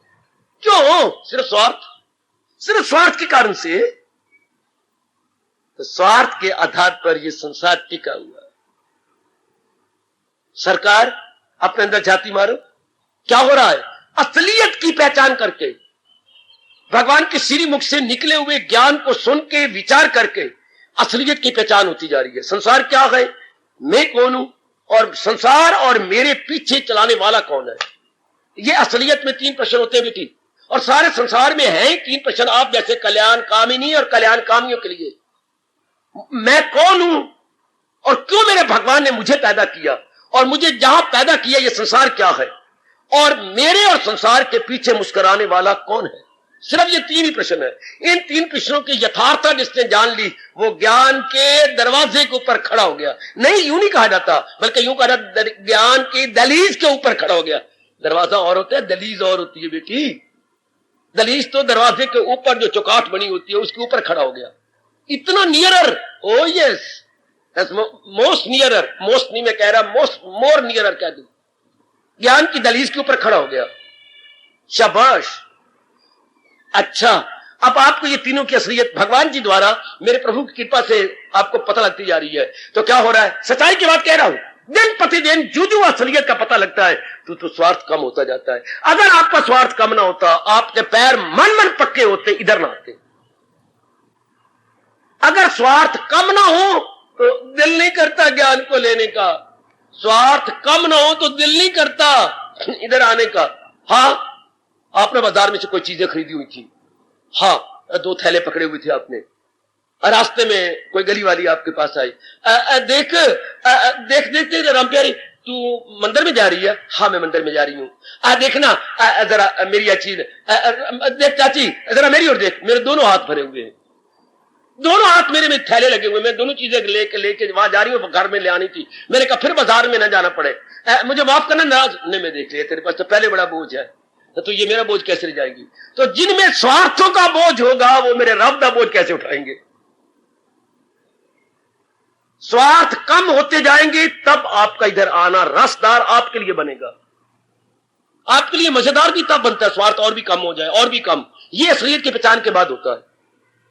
क्यों? सिर्फ स्वार्थ के कारण से। तो स्वार्थ के आधार पर यह संसार टिका हुआ है। सरकार अपने अंदर जाति मारो, क्या हो रहा है? असलियत की पहचान करके, भगवान के श्री मुख से निकले हुए ज्ञान को सुन के विचार करके असलियत की पहचान होती जा रही है। संसार क्या है, मैं कौन हूं, और संसार और मेरे पीछे चलाने वाला कौन है। ये असलियत में 3 प्रश्न होते हैं बेटी, और सारे संसार में हैं 3 प्रश्न आप जैसे कल्याण कामिनी और कल्याण कामियों के लिए। मैं कौन हूं और क्यों मेरे भगवान ने मुझे पैदा किया, और मुझे जहां पैदा किया ये संसार क्या है, और मेरे और संसार के पीछे मुस्कुराने वाला कौन है। सिर्फ ये 3 ही प्रश्न है। इन 3 प्रश्नों की यथार्थता जिसने जान ली वो ज्ञान के दरवाजे के ऊपर खड़ा हो गया। नहीं, यूं नहीं कहा जाता, बल्कि यूं कहा जाता ज्ञान की दहलीज के ऊपर खड़ा हो गया। दरवाजा और होता है, दहलीज और होती है बेटी। दहलीज तो दरवाजे के ऊपर जो चौकाट बनी होती है उसके ऊपर खड़ा हो गया। इतना नियरर, ओ यस, मोस्ट नियरर, मोस्ट नहीं मैं कह रहा, मोस्ट मोर नियरर कह दूं, ज्ञान की दहलीज के ऊपर खड़ा हो गया। शाबाश। अच्छा, अब आपको ये तीनों की असलियत भगवान जी द्वारा मेरे प्रभु की कृपा से आपको पता लगती जा रही है। तो क्या हो रहा है, सच्चाई की बात कह रहा हूं, दिन प्रतिदिन जो असलियत का पता लगता है तो स्वार्थ कम होता जाता है। अगर आपका स्वार्थ कम ना होता, आपके पैर मन पक्के होते, इधर ना आते। अगर स्वार्थ कम ना हो तो दिल नहीं करता ज्ञान को लेने का, स्वार्थ कम ना हो तो दिल नहीं करता इधर आने का। हाँ, आपने बाजार में से कोई चीजें खरीदी हुई थी, हाँ 2 थैले पकड़े हुए थे आपने, रास्ते में कोई गली वाली आपके पास आई, देख देख देख राम प्यारी तू मंदिर में जा रही है। हाँ मैं मंदिर में जा रही हूँ। देखना जरा मेरी चीज देख चाची, जरा मेरी ओर देख, मेरे दोनों हाथ भरे हुए हैं, दोनों हाथ मेरे में थैले लगे हुए, मैं दोनों चीजें लेके वहां जा रही हूँ, घर में ले आनी थी। मैंने कहा फिर बाजार में ना जाना पड़े, मुझे माफ करना नाराज नहीं, मैं देख लिया तेरे पास तो पहले बड़ा बोझ है, तो ये मेरा बोझ कैसे ले जाएगी। तो जिनमें स्वार्थों का बोझ होगा वो मेरे रब का बोझ कैसे उठाएंगे। स्वार्थ कम होते जाएंगे तब आपका इधर आना रसदार आपके लिए बनेगा, आपके लिए मजेदार भी तब बनता है। स्वार्थ और भी कम हो जाए, और भी कम, ये असलियत की पहचान के बाद होता है।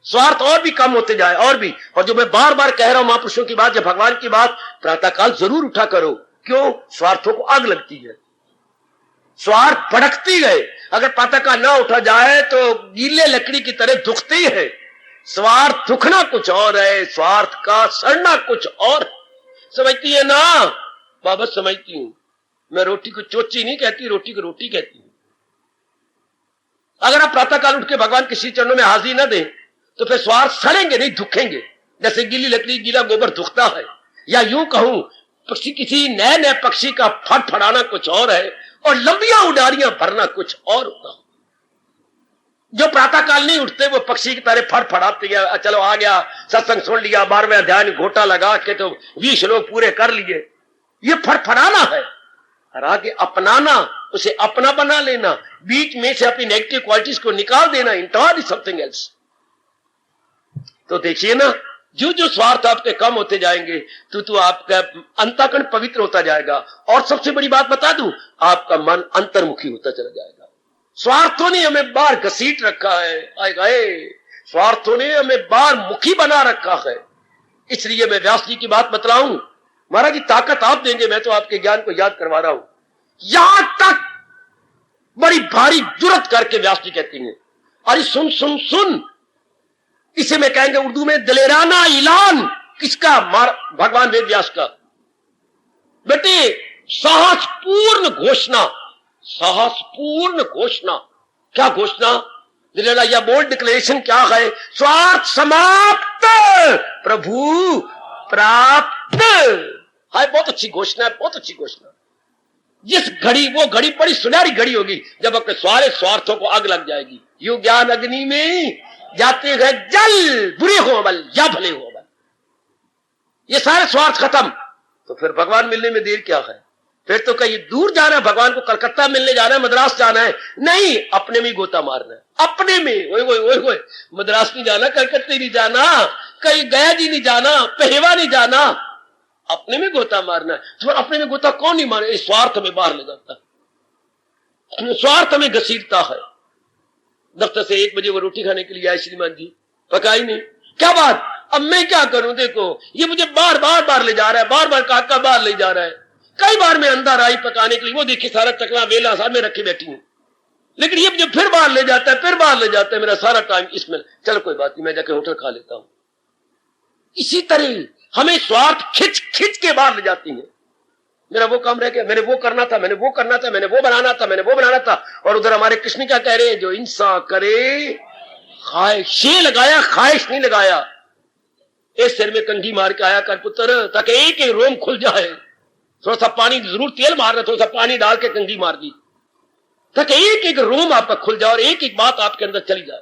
स्वार्थ और भी कम होते जाए, और भी। और जो मैं बार बार कह रहा हूं महापुरुषों की बात, जब भगवान की बात, प्रातःकाल जरूर उठा करो। क्यों? स्वार्थों को आग लगती है, स्वार्थ भड़कती है। अगर प्रातःकाल ना उठा जाए तो गीले लकड़ी की तरह दुखती है। स्वार्थ दुखना कुछ और है, स्वार्थ का सड़ना कुछ और। समझती है ना? बाबा समझती हूं। मैं रोटी को चोची नहीं कहती, रोटी को रोटी कहती हूं। अगर आप प्रातःकाल उठ के भगवान के श्री चरणों में हाजिरी न दें तो फिर स्वार्थ सड़ेंगे नहीं, दुखेंगे। जैसे गीली लकड़ी गीला गोबर दुखता है, या यूं कहूं पक्षी किसी नए नए पक्षी का फड़फड़ाना कुछ और है और लंबियां उडारियां भरना कुछ और होता है। जो प्रातःकाल नहीं उठते वो पक्षी की तरह फड़फड़ाते हैं, चलो आ गया सत्संग सुन लिया, 12वें अध्याय में घोटा लगा के तो 20 श्लोक पूरे कर लिए, ये फड़फड़ाना है। और आगे अपनाना, उसे अपना बना लेना, बीच में से अपनी नेगेटिव क्वालिटीज को निकाल देना, इंटरनली समथिंग एल्स। तो देखिए ना, जो जो स्वार्थ आपके कम होते जाएंगे तो आपका अंतःकरण पवित्र होता जाएगा। और सबसे बड़ी बात बता दूं, आपका मन अंतर्मुखी होता चला जाएगा। स्वार्थों ने हमें बाहर घसीट रखा है, आए गए स्वार्थों ने हमें बाहर मुखी बना रखा है। इसलिए मैं व्यास जी की बात बतलाऊं, महाराज जी ताकत आप देंगे, मैं तो आपके ज्ञान को याद करवा रहा हूं। यहां तक बड़ी भारी जुर्रत करके व्यास जी कहती हैं, अरे सुन सुन सुन, इसे मैं कहेंगे उर्दू में दलेराना ऐलान। किसका? भगवान वेद व्यास का। बेटे साहसपूर्ण घोषणा, साहसपूर्ण घोषणा। क्या घोषणा? दिलेरा या बोल्ड डिक्लेरेशन क्या है? स्वार्थ समाप्त, प्रभु प्राप्त। हाय, बहुत अच्छी घोषणा है, बहुत अच्छी घोषणा। जिस घड़ी, वो घड़ी बड़ी सुनहरी घड़ी होगी जब अपने सारे स्वार्थों को आग लग जाएगी। यू ज्ञान अग्नि में जाते गए जल, बुरे हो अमल या भले हो अमल, ये सारे स्वार्थ खत्म। तो फिर भगवान मिलने में देर क्या है? फिर तो कहीं दूर जाना है, भगवान को कलकत्ता मिलने जाना है, मद्रास जाना है, नहीं, अपने में ही गोता मारना है, अपने में। ओए मद्रास नहीं जाना, कलकत्ते नहीं जाना, कहीं गया जी नहीं जाना, पहेवा नहीं जाना, अपने में गोता मारना है। तो अपने में गोता कौन नहीं मारे? स्वार्थ में बाहर ले जाता है, स्वार्थ में घसीटता है। दफ्तर से 1 बजे वो रोटी खाने के लिए आए, श्रीमान जी पकाई नहीं, क्या बात? अब मैं क्या करूं? देखो ये मुझे बार बार ले जा रहा है, बार बार काका बाहर ले जा रहा है। कई बार मैं अंदर आई पकाने के लिए, वो देखिए सारा चकला वेला सामने रखे बैठी हूं, लेकिन ये मुझे फिर बाहर ले जाता है, फिर बाहर ले जाता है, मेरा सारा टाइम इसमें। चलो कोई बात नहीं, मैं जाके होटल खा लेता हूं। इसी तरह हमें स्वार्थ खिंच खिंच के बाहर ले जाती है। मेरा वो काम रह गया, मैंने वो करना था, मैंने वो करना था, मैंने वो बनाना था, मैंने वो बनाना था। और उधर हमारे कृष्ण क्या कह रहे हैं? जो इंसान करे ख्वाहिशें लगाया, ख्वाहिश नहीं लगाया। इस सिर में कंघी मार के आया कर पुत्र, ताकि एक एक रोम खुल जाए। थोड़ा सा पानी, जरूर तेल मारना, थोड़ा सा पानी डाल के कंघी मार दी, ताकि एक एक रोम आपका खुल जाए और एक एक बात आपके अंदर चली जाए।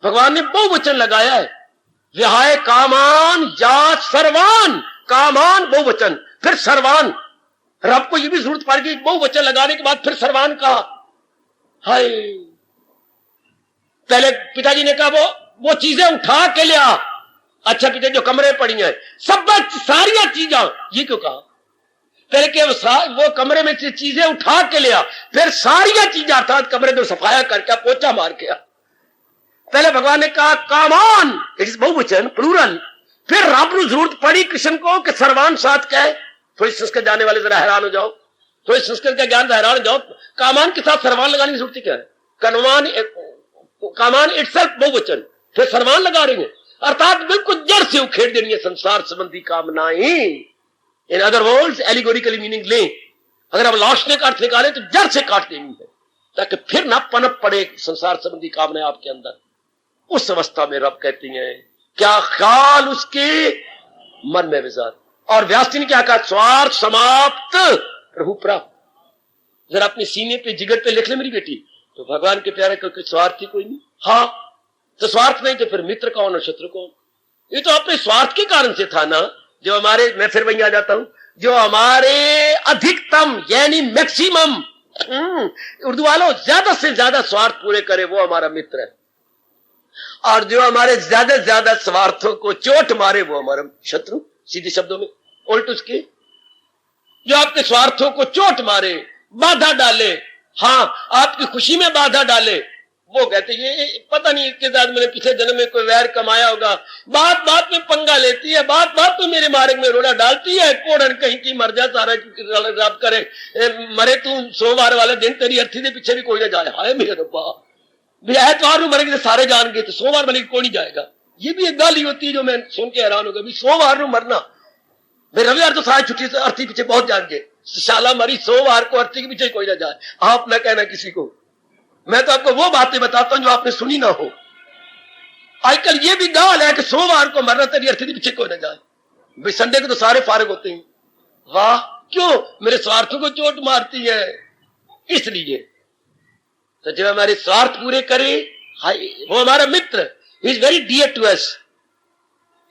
भगवान ने बहुवचन लगाया है, विहाय कामान या सर्वान, कामान बहुवचन, फिर सर्वान। और आपको ये भी जरूरत पड़ गई बहुवचन लगाने के बाद फिर सर्वान कहा। हाय, पहले पिताजी ने कहा वो चीजें उठा के लिया। अच्छा पिताजी, जो कमरे पड़ी हैं सब सारिया चीजें, ये क्यों कहा? पहले के वो कमरे में से चीजें उठा के लिया, फिर सारिया चीजें अर्थात कमरे में सफाया करके पोछा मार के। पहले भगवान ने कहा कामान, इट इज बहुवचन प्लूरल। फिर रब को जरूरत पड़ी कृष्ण को कि सर्वान साथ कहे। थोड़ी संस्कृत जाने वाले जरा हैरान हो जाओ, थोड़ी संस्कृत का ज्ञान हैरान हो जाओ। कामान के साथ सर्वान लगाने की जरूरत क्या है? कामान इटसेल्फ बहुवचन, फिर सर्वान लगा रही है, अर्थात बिल्कुल जड़ से उखेड़ देनी है संसार संबंधी कामनाएं। इन अदर वर्ड्स एलिगोरिकली मीनिंग ले, अगर आप लाशने का अर्थ निकाले तो जड़ से काट देनी है, ताकि फिर ना पनप पड़े संसार संबंधी कामनाएं आपके अंदर। उस अवस्था में रब कहती हैं क्या ख्याल उसके मन में विचार। और व्यास जी ने क्या कहा? स्वार्थ समाप्त, प्रभु प्राप्त। जरा अपने सीने पे, जिगर पे लिख ले मेरी बेटी, तो भगवान के प्यारे को स्वार्थ ही कोई नहीं। हाँ, तो स्वार्थ नहीं तो फिर मित्र कौन और शत्रु कौन? ये तो अपने स्वार्थ के कारण से था ना, जो हमारे, मैं फिर वहीं आ जाता हूं, जो हमारे अधिकतम यानी मैक्सिमम, उर्दू वालों, ज्यादा से ज्यादा स्वार्थ पूरे करे वो हमारा मित्र है, और जो हमारे ज्यादा से ज्यादा स्वार्थों को चोट मारे वो हमारा शत्रु। सीधे शब्दों में उल्ट उसके, जो आपके स्वार्थों को चोट मारे, बाधा डाले, हाँ आपकी खुशी में बाधा डाले, वो कहते ये पता नहीं इसके साथ मैंने पिछले जन्म में कोई वैर कमाया होगा, बात बात में पंगा लेती है, बात बात में मेरे मार्ग में रोड़ा डालती है, कोड़न कहीं की मर जा, सारा रब करे मरे तू सोमवार वाले दिन, तेरी अर्थी के पीछे भी कोई ना जाए। हाय मेरे रब्बा, एतवार में मरेंगे तो सारे जान गए, तो सोमवार मरे कोई नहीं जाएगा। ये भी एक गाली होती है जो मैं सुन के हैरान हो गया, सोमवार में मरना, भाई रविवार तो सारी छुट्टी से अर्थी पीछे बहुत जान गए, शाला मरी सोमवार को अर्थी के पीछे कोई ना जाए। आप ना कहना किसी को, मैं तो आपको वो बातें बताता हूं जो आपने सुनी ना हो। आजकल ये भी गाल है कि सोमवार को मरना तेरी अर्थी पीछे कोई ना जाए, भाई संडे को तो सारे फारिग होते हैं। वाह, क्यों? मेरे स्वार्थों को चोट मारती है। इसलिए तो जब हमारे स्वार्थ पूरे करे, हाय वो हमारा मित्र, he is very dear to us,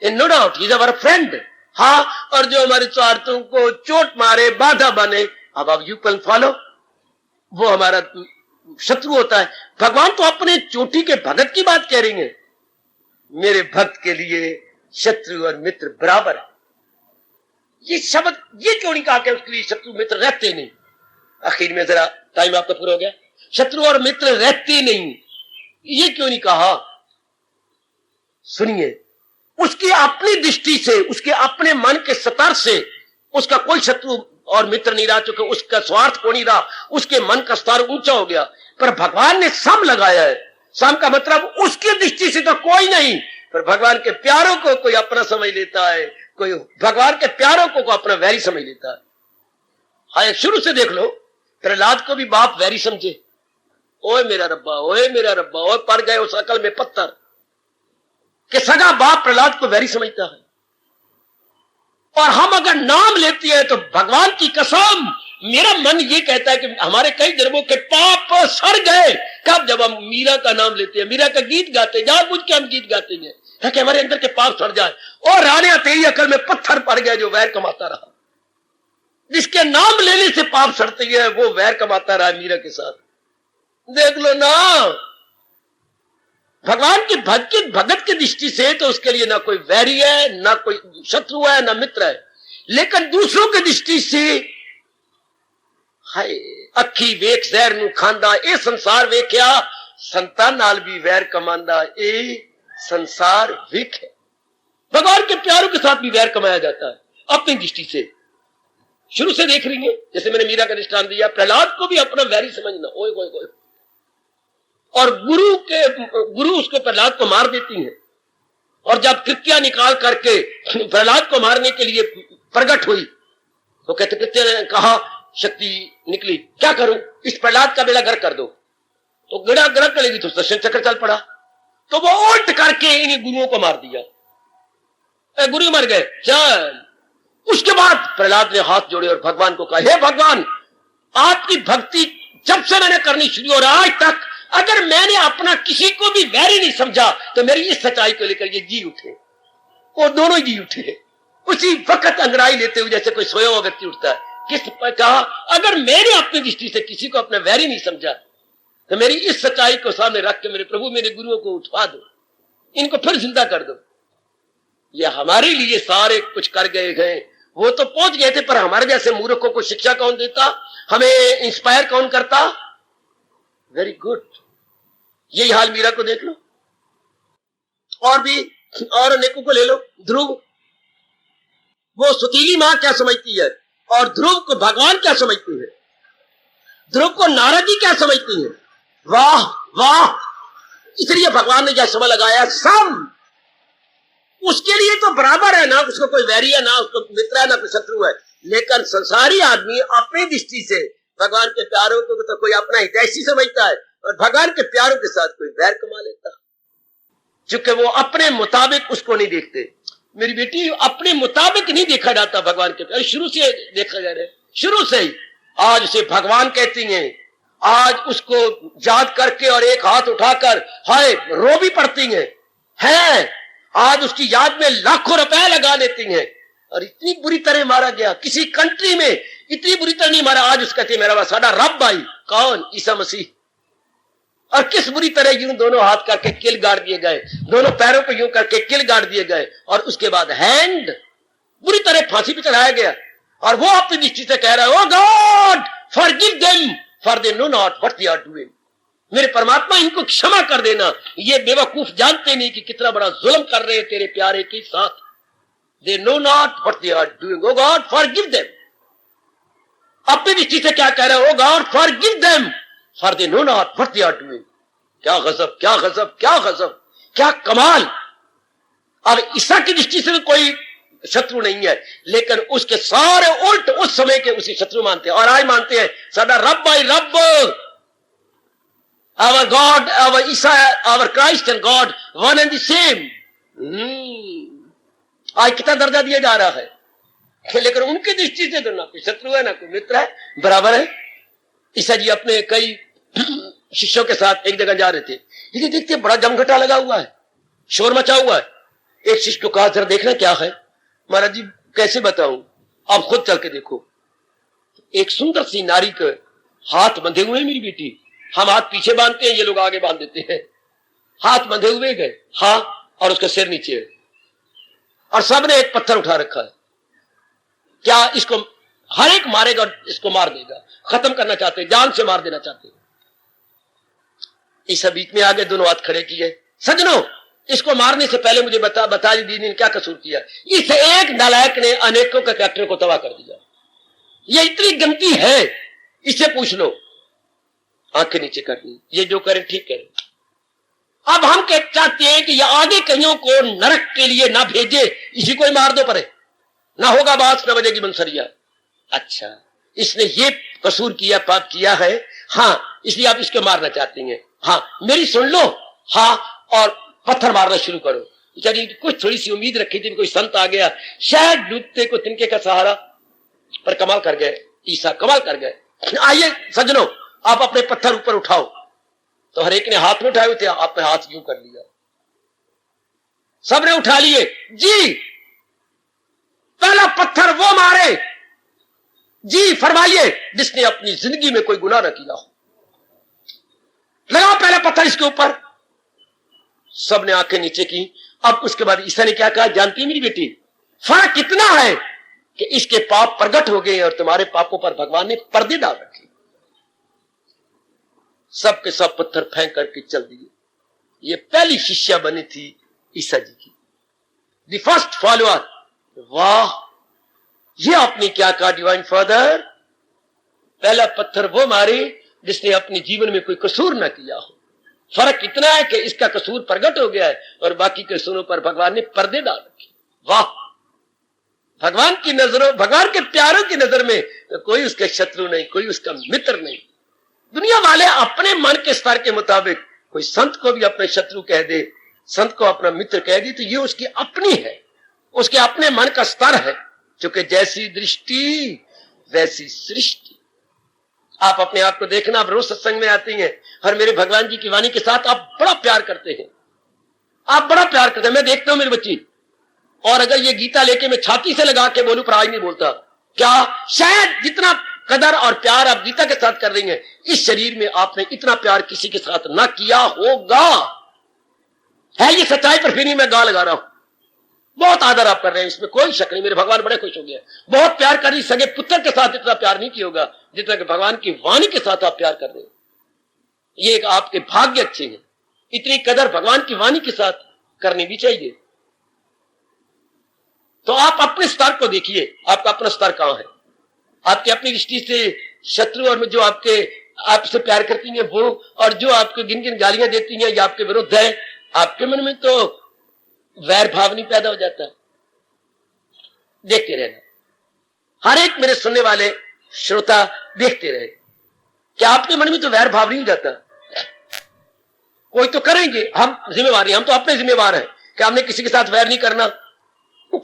in no doubt he is our friend. हाँ, और जो हमारे स्वार्थों को चोट मारे, बाधा बने, अब यू कैन फॉलो, वो हमारा शत्रु होता है। भगवान तो अपने चोटी के भगत की बात कह रही है। मेरे भक्त के लिए शत्रु और मित्र बराबर है। ये शब्द ये क्यों नहीं कहा कि उसके लिए शत्रु मित्र रहते नहीं? आखिर में जरा टाइम आपका पूरा हो गया, शत्रु और मित्र रहते नहीं, ये क्यों नहीं कहा? सुनिए, उसकी अपनी दृष्टि से, उसके अपने मन के स्तर से उसका कोई शत्रु और मित्र नहीं रहा, क्योंकि उसका स्वार्थ को नहीं रहा, उसके मन का स्तर ऊंचा हो गया। पर भगवान ने सम लगाया है। सम का मतलब उसकी दृष्टि से तो कोई नहीं, पर भगवान के प्यारों को कोई अपना समझ लेता है, कोई भगवान के प्यारों को अपना वैरी समझ लेता है। हाँ, शुरू से देख लो, प्रहलाद को भी बाप वैरी समझे। ओए मेरा रब्बा, ओए मेरा रब्बा, ओए पड़ गए उस अकल में पत्थर कि सगा बाप प्रहलाद को वैरी समझता है। और हम अगर नाम लेते हैं तो भगवान की कसम, मेरा मन ये कहता है कि हमारे कई जन्मों के पाप सड़ गए। कब? जब हम मीरा का नाम लेते हैं, मीरा का गीत गाते हैं, जानबूझ के हम गीत गाते हैं ताकि हमारे अंदर के पाप सड़ जाए। और रानिया तेरी अकल में पत्थर पड़ गए जो वैर कमाता रहा। जिसके नाम लेने से पाप सड़ते हैं वो वैर कमाता रहा मीरा के साथ। देख लो ना, भगवान की भगत की दृष्टि से तो उसके लिए ना कोई वैरी है, ना कोई शत्रु है, ना मित्र है। लेकिन दूसरों की दृष्टि से, हाय अखी वेख जहर नू खांदा, ए संसार वेख्या संतान नाल भी वैर कमांदा, ए संसार वेख है। भगवान के प्यारों के साथ भी वैर कमाया जाता है अपनी दृष्टि से। शुरू से देख रही है, जैसे मैंने मीरा का दृष्टांत दिया, प्रहलाद को भी अपना वैरी समझना। ओए ओए ओए, और गुरु उसको प्रहलाद को मार देती है। और जब कृत्या निकाल करके प्रहलाद को मारने के लिए प्रकट हुई तो कहते कृत्या ने कहा, शक्ति निकली, क्या करूं, इस प्रहलाद का बेड़ा गर्क कर दो। तो बेड़ा गर्क करेगी तो दर्शन चक्र चल पड़ा, तो वो उल्ट करके इन गुरुओं को मार दिया। गुरु मर गए, चल। उसके बाद प्रहलाद ने हाथ जोड़े और भगवान को कहा, हे भगवान, आपकी भक्ति जब से मैंने करनी शुरू और आज तक अगर मैंने अपना किसी को भी वैरी नहीं समझा तो मेरी इस सच्चाई को लेकर ये जी उठे। वो दोनों जी उठे उसी वक्त अंगड़ाई लेते हुए जैसे कोई सोया हुआ व्यक्ति उठता है। किस पर कहा, अगर मैंने अपनी दृष्टि से किसी को अपना वैरी नहीं समझा तो मेरी इस सच्चाई को सामने रख के मेरे प्रभु मेरे गुरुओं को उठवा दो, इनको फिर जिंदा कर दो। ये हमारे लिए सारे कुछ कर गए हैं, वो तो पहुंच गए थे, पर हमारे जैसे मूर्खों को शिक्षा कौन देता, हमें इंस्पायर कौन करता? Very good. यही हाल मीरा को देख लो, और भी और अनेकों को ले लो। ध्रुव, वो सुतीली मां क्या समझती है और ध्रुव को भगवान क्या समझती है, ध्रुव को नारद जी क्या समझती है। वाह वाह, इसलिए भगवान ने जैसा समय लगाया सम, उसके लिए तो बराबर है ना, उसको कोई वैरी है, ना उसको मित्र है, ना कोई शत्रु है। लेकिन संसारी आदमी अपनी दृष्टि से भगवान के प्यारों को तो कोई अपना हितैषी समझता है और भगवान के प्यारों के साथ कोई वैर कमा लेता, क्योंकि वो अपने मुताबिक उसको नहीं देखते। मेरी बेटी, अपने मुताबिक नहीं देखा जाता भगवान के प्यार, शुरू से देखा जा रहा है, शुरू से ही। आज उसे भगवान कहती हैं, आज उसको याद करके और एक हाथ उठाकर हाय रो भी पड़ती हैं, आज उसकी याद में लाखों रुपए लगा देती हैं। और इतनी बुरी तरह मारा गया, किसी कंट्री में इतनी बुरी तरह नहीं मारा। आज उसका कहते मेरा साडा रब आई, कौन? ईसा मसीह। और किस बुरी तरह यूं दोनों हाथ करके किल गाड़ दिए गए, दोनों पैरों को यूं करके किल गाड़ दिए गए, और उसके बाद हैंड बुरी तरह फांसी पे चढ़ाया गया। और वो अपनी दृष्टि से कह रहा है, oh God forgive them for they know not what they are doing. मेरे परमात्मा इनको क्षमा कर देना, ये बेवकूफ जानते नहीं कि कितना बड़ा जुल्म कर रहे हैं तेरे प्यारे के साथ। They know not what they are doing, oh God forgive them. अपनी दृष्टि से क्या कह रहे हो, oh God forgive them for they know not what they are doing. क्या गजब, क्या गजब, क्या गजब, क्या कमाल। अब ईसा की दृष्टि से कोई शत्रु नहीं है, लेकिन उसके सारे उल्ट उस समय के उसी शत्रु मानते हैं। और आज मानते हैं साडा रब भाई रब, our God, our Isaiah, our Christ and God, one and the same. आज कितना दर्जा दिया जा रहा है, लेकिन उनकी दृष्टि से तो ना कोई शत्रु है ना कोई मित्र है, बराबर है। ईसा जी अपने कई शिष्यों के साथ एक जगह जा रहे थे, ये देखते बड़ा जमघटा लगा हुआ है, शोर मचा हुआ है। एक शिष्य को कहा जरा देखना क्या है। महाराज जी कैसे बताऊं, आप खुद चल के देखो। एक सुंदर सी नारी के हाथ बंधे हुए, मेरी बेटी, हम हाथ पीछे बांधते हैं, ये लोग आगे बांध देते हैं। हाथ बंधे हुए गए, हाँ, और उसका सिर नीचे है, और सबने एक पत्थर उठा रखा है। क्या इसको हर एक मारेगा, इसको मार देगा, खत्म करना चाहते, जान से मार देना चाहते। इस बीच में आगे दोनों हाथ खड़े किए। सज्जनों, इसको मारने से पहले मुझे बता दीजिए ने क्या कसूर किया। इस एक नालायक ने अनेकों के कैरेक्टर को तबाह कर दिया। ये इतनी गंदी है, इससे पूछ लो। आंखें नीचे करनी, ये जो करे ठीक करे। अब हम चाहते हैं कि ये आगे कईयों को नरक के लिए ना भेजे, इसी को ही मार दो परे, ना होगा बात, ना बजेगी बंसरिया। अच्छा, इसने ये कसूर किया, पाप किया है, हाँ, इसलिए आप इसको मारना चाहते हैं। हाँ, मेरी सुन लो, हाँ, और पत्थर मारना शुरू करो। बेचारी कुछ थोड़ी सी उम्मीद रखी थी, कोई संत आ गया, शायद डूबते को तिनके का सहारा, पर कमाल कर गए, ईसा कमाल कर गए। आइए सज्जनों, आप अपने पत्थर ऊपर उठाओ। तो हर एक ने हाथ में उठाए हुए थे, आपने हाथ यूं कर लिया, सबने उठा लिए। जी, पहला पत्थर वो मारे, जी फरमाइए, जिसने अपनी जिंदगी में कोई गुनाह न किया हो, लगाओ पहला पत्थर इसके ऊपर। सबने आंखें नीचे की। अब उसके बाद ईसा ने क्या कहा जानती है मेरी बेटी, फर्क कितना है कि इसके पाप प्रकट हो गए और तुम्हारे पापों पर भगवान ने पर्दे डाल रखे। सब के सब पत्थर फेंक करके चल दिए। ये पहली शिष्या बनी थी ईसा जी की, द फर्स्ट फॉलोअर। वाह, ये आपने क्या कहा डिवाइन फादर, पहला पत्थर वो मारे जिसने अपने जीवन में कोई कसूर ना किया हो। फर्क इतना है कि इसका कसूर प्रकट हो गया है और बाकी के कसूरों पर भगवान ने पर्दे डाल रखे। वाह, भगवान की नजरों, भगवान के प्यारों की नजर में तो कोई उसके शत्रु नहीं, कोई उसका मित्र नहीं। दुनिया वाले अपने मन के स्तर के मुताबिक कोई संत को भी अपने शत्रु कह दे, संत को अपना मित्र कह दे, तो ये उसकी अपनी है, उसके अपने मन का स्तर है। क्योंकि जैसी दृष्टि वैसी सृष्टि। आप अपने आप को देखना, आप रोज सत्संग में आती हैं और मेरे भगवान जी की वाणी के साथ आप बड़ा प्यार करते हैं, आप बड़ा प्यार करते हैं। मैं देखता हूं मेरी बच्ची, और अगर ये गीता लेके मैं छाती से लगा के बोलूं पर आज नहीं बोलता। क्या शायद जितना कदर और प्यार आप गीता के साथ कर रही हैं, इस शरीर में आपने इतना प्यार किसी के साथ ना किया होगा। है ये सच्चाई, पर फिर नहीं मैं गा लगा रहा हूं। बहुत आदर आप कर रहे हैं, इसमें कोई शक नहीं। मेरे भगवान बड़े खुश हो गए। बहुत प्यार कर रही, सगे पुत्र के साथ इतना प्यार नहीं किया होगा जितना कि भगवान की वाणी के साथ आप प्यार कर रहे हो। ये एक आपके भाग्य अच्छे हैं। इतनी कदर भगवान की वाणी के साथ करनी भी चाहिए। तो आप अपने स्तर को देखिए, आपका अपना स्तर कहां है। आपकी अपनी दृष्टि से शत्रु और जो आपसे प्यार करती हैं वो, और जो आपको गिन गिन गालियां देती हैं या आपके विरुद्ध है, आपके मन में तो वैर भाव नहीं पैदा हो जाता। देखते रहना, हर एक मेरे सुनने वाले श्रोता देखते रहे, क्या आपके मन में तो वैर भाव नहीं हो जाता। कोई तो करेंगे, हम जिम्मेवार हैं, हम तो अपने जिम्मेवार हैं कि हमने किसी के साथ वैर नहीं करना,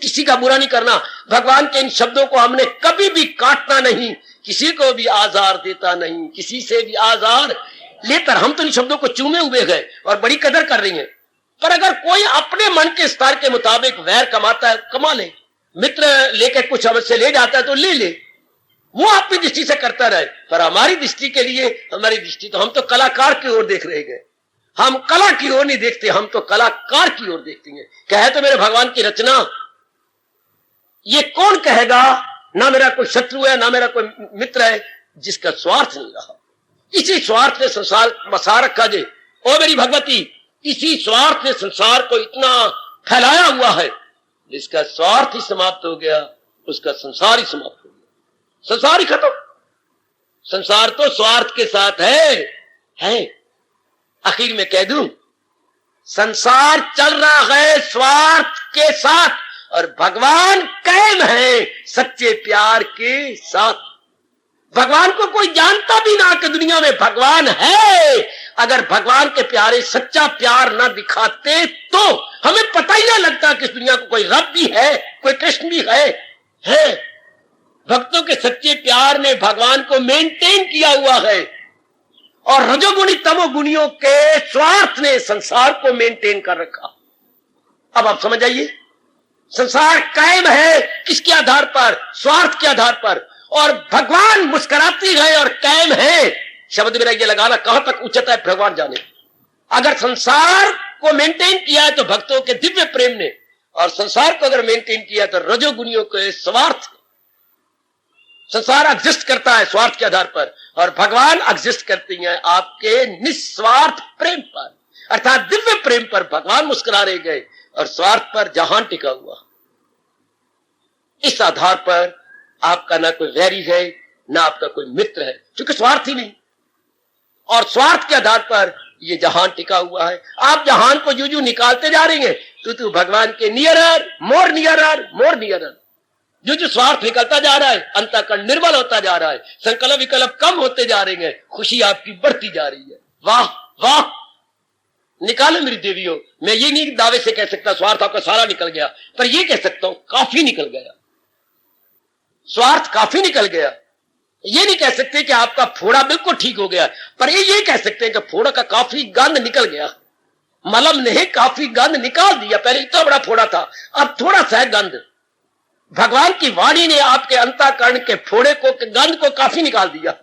किसी का बुरा नहीं करना। भगवान के इन शब्दों को हमने कभी भी काटना नहीं, किसी को भी आजार देता नहीं, किसी से भी आजार लेकर हम तो इन शब्दों को चूमे हुए गए और बड़ी कदर कर रही हैं। पर अगर कोई अपने मन के स्तर के मुताबिक वैर कमाता है, कमा ले, मित्र लेकर कुछ हमसे ले जाता है तो ले ले, वो अपनी दृष्टि से करता रहे। पर हमारी दृष्टि के लिए, हमारी दृष्टि तो हम तो कलाकार की ओर देख रहे गए, हम कला की ओर नहीं देखते, हम तो कलाकार की ओर देखते हैं। कहे तो मेरे भगवान की रचना, ये कौन कहेगा ना मेरा कोई शत्रु है ना मेरा कोई मित्र है जिसका स्वार्थ नहीं रहा। इसी स्वार्थ ने संसार बसा रखा जे, ओ मेरी भगवती, इसी स्वार्थ ने संसार को इतना फैलाया हुआ है, जिसका स्वार्थ ही समाप्त हो गया उसका संसार ही समाप्त हो गया, संसार ही खत्म। संसार तो स्वार्थ के साथ है। आखिर में कह दूं, संसार चल रहा है स्वार्थ के साथ और भगवान कायम है सच्चे प्यार के साथ। भगवान को कोई जानता भी ना कि दुनिया में भगवान है। अगर भगवान के प्यारे सच्चा प्यार ना दिखाते तो हमें पता ही ना लगता कि इस दुनिया को कोई रब भी है, कोई कृष्ण भी है। भक्तों के सच्चे प्यार ने भगवान को मेंटेन किया हुआ है और रजोगुणी तमोगुणियों के स्वार्थ ने संसार को मेंटेन कर रखा। अब आप समझ आइए, संसार कायम है किसके आधार पर? स्वार्थ के आधार पर। और भगवान मुस्कुराती है और कायम है। शब्द मेरा ये लगाना कहां तक उचित है भगवान जाने। अगर संसार को मेंटेन किया है तो भक्तों के दिव्य प्रेम ने, और संसार को अगर मेंटेन किया तो रजोगुणियों के स्वार्थ। संसार एग्जिस्ट करता है स्वार्थ के आधार पर और भगवान एग्जिस्ट करती हैं आपके निस्वार्थ प्रेम पर, अर्थात दिव्य प्रेम पर। भगवान मुस्कुरा रहे गए और स्वार्थ पर जहान टिका हुआ। इस आधार पर आपका ना कोई वैरी है ना आपका कोई मित्र है, क्योंकि स्वार्थ ही नहीं। और स्वार्थ के आधार पर ये जहान टिका हुआ है। आप जहान को जू निकालते जा रहे हैं तो भगवान के नियरर, मोर नियरर, मोर नियरर। जो स्वार्थ निकलता जा रहा है, अंतःकरण निर्मल होता जा रहा है, संकल्प विकल्प कम होते जा रहे हैं, खुशी आपकी बढ़ती जा रही है। वाह वाह, निकालो मेरी देवियों। मैं ये नहीं दावे से कह सकता स्वार्थ आपका सारा निकल गया, पर ये कह सकता हूं काफी निकल गया। स्वार्थ काफी निकल गया। ये नहीं कह सकते कि आपका फोड़ा बिल्कुल ठीक हो गया, पर ये कह सकते हैं कि फोड़ा का काफी गंध निकल गया। मलम ने काफी गंध निकाल दिया। पहले इतना बड़ा फोड़ा था, अब थोड़ा सा गंध। भगवान की वाणी ने आपके अंतःकरण के फोड़े को, गंध को काफी निकाल दिया।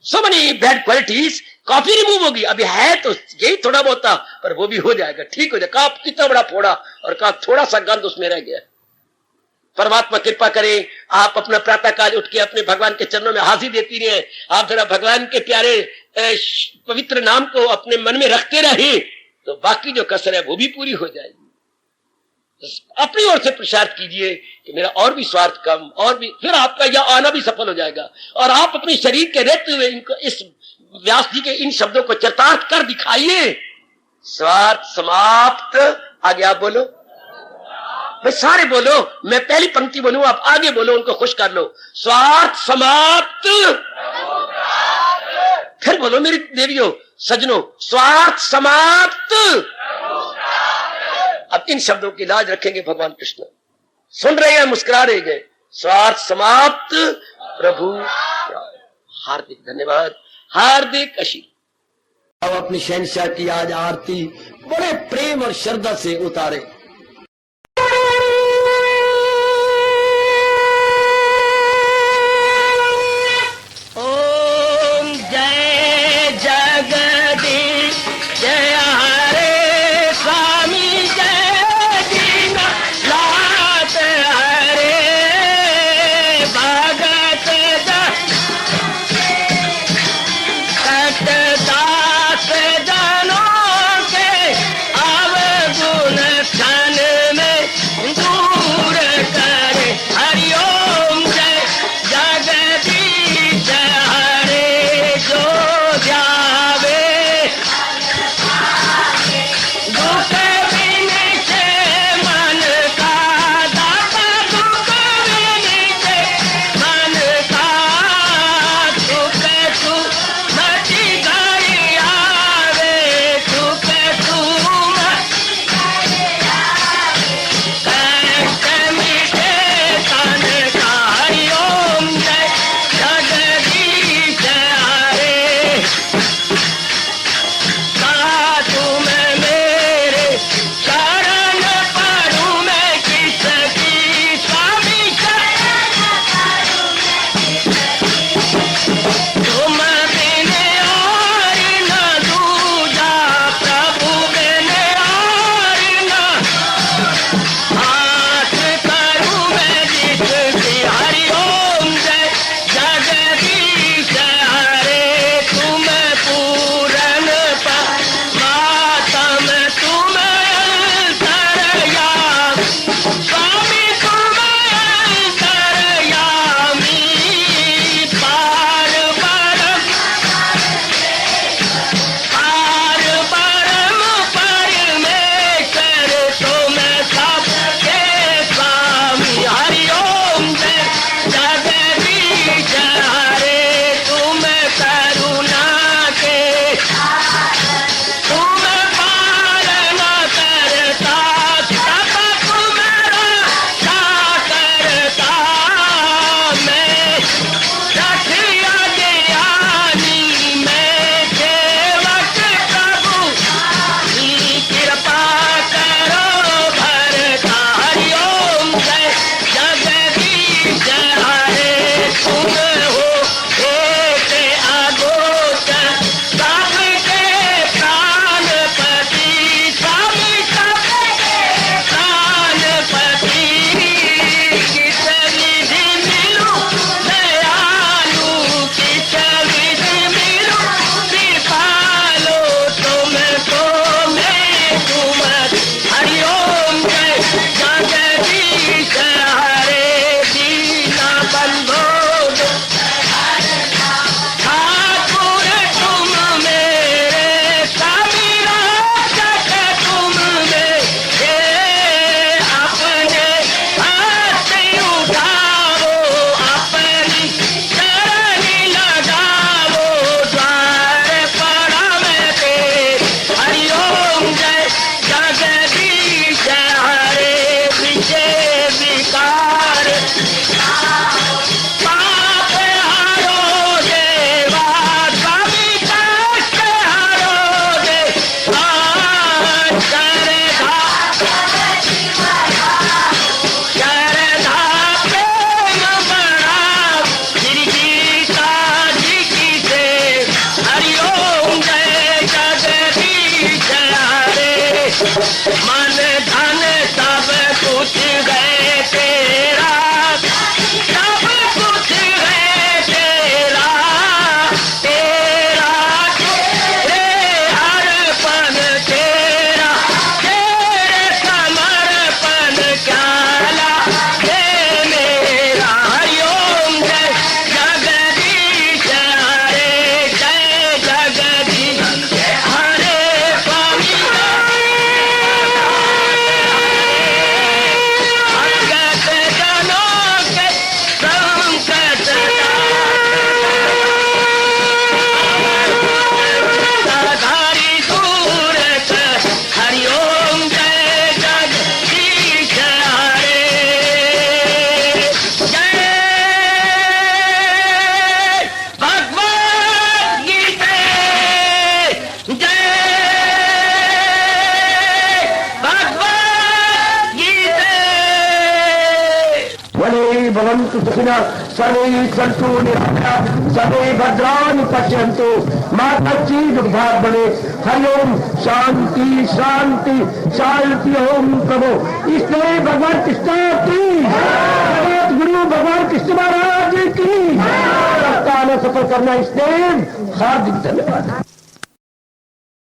सो मेनी बैड क्वालिटीज काफी रिमूव होगी। अभी है तो यही थोड़ा बहुत था, पर वो भी हो जाएगा, ठीक हो जाएगा। कहा कितना बड़ा फोड़ा और कहा थोड़ा सा गंध उसमें रह गया। परमात्मा कृपा करे, आप अपना प्रातः काल उठ के अपने भगवान के चरणों में हाजिर देती रहे। आप जरा भगवान के प्यारे पवित्र नाम को अपने मन में रखते रहे तो बाकी जो कसर है वो भी पूरी हो जाएगी। अपनी ओर से प्रसाद कीजिए कि मेरा और भी स्वार्थ कम, और भी, फिर आपका यह आना भी सफल हो जाएगा। और आप अपने शरीर के रहते हुए इनको, इस व्यास जी के इन शब्दों को चरितार्थ कर दिखाइए। स्वार्थ समाप्त। आगे आप बोलो, भाई सारे बोलो। मैं पहली पंक्ति बोलूं, आप आगे बोलो, उनको खुश कर लो। स्वार्थ समाप्त। फिर बोलो मेरी देवियों सजनों, स्वार्थ समाप्त। अब इन शब्दों की लाज रखेंगे भगवान कृष्ण। सुन रहे हैं, मुस्कुरा रहे गए। स्वार्थ समाप्त प्रभु। हार्दिक धन्यवाद, हार्दिक आशीर्वाद। अब अपनी शहंशाह की आज आरती बड़े प्रेम और श्रद्धा से उतारे। ओम जय जगदीश जय हरे स्वामी जय दीनानाथ हरे भगत दास जनों के अवगुण भवन्तु सुखिनः सर्वे सन्तु निरामयाः सर्वे भद्राणि पश्यन्तु मा कश्चित् दुःखात् भवेत्। हरि ओम शांति शांति शांति। ओम प्रभु इसलिए भगवान कृष्ण की जगत गुरु भगवान कृष्ण महाराज की सफल करना इसलिए हार्दिक धन्यवाद।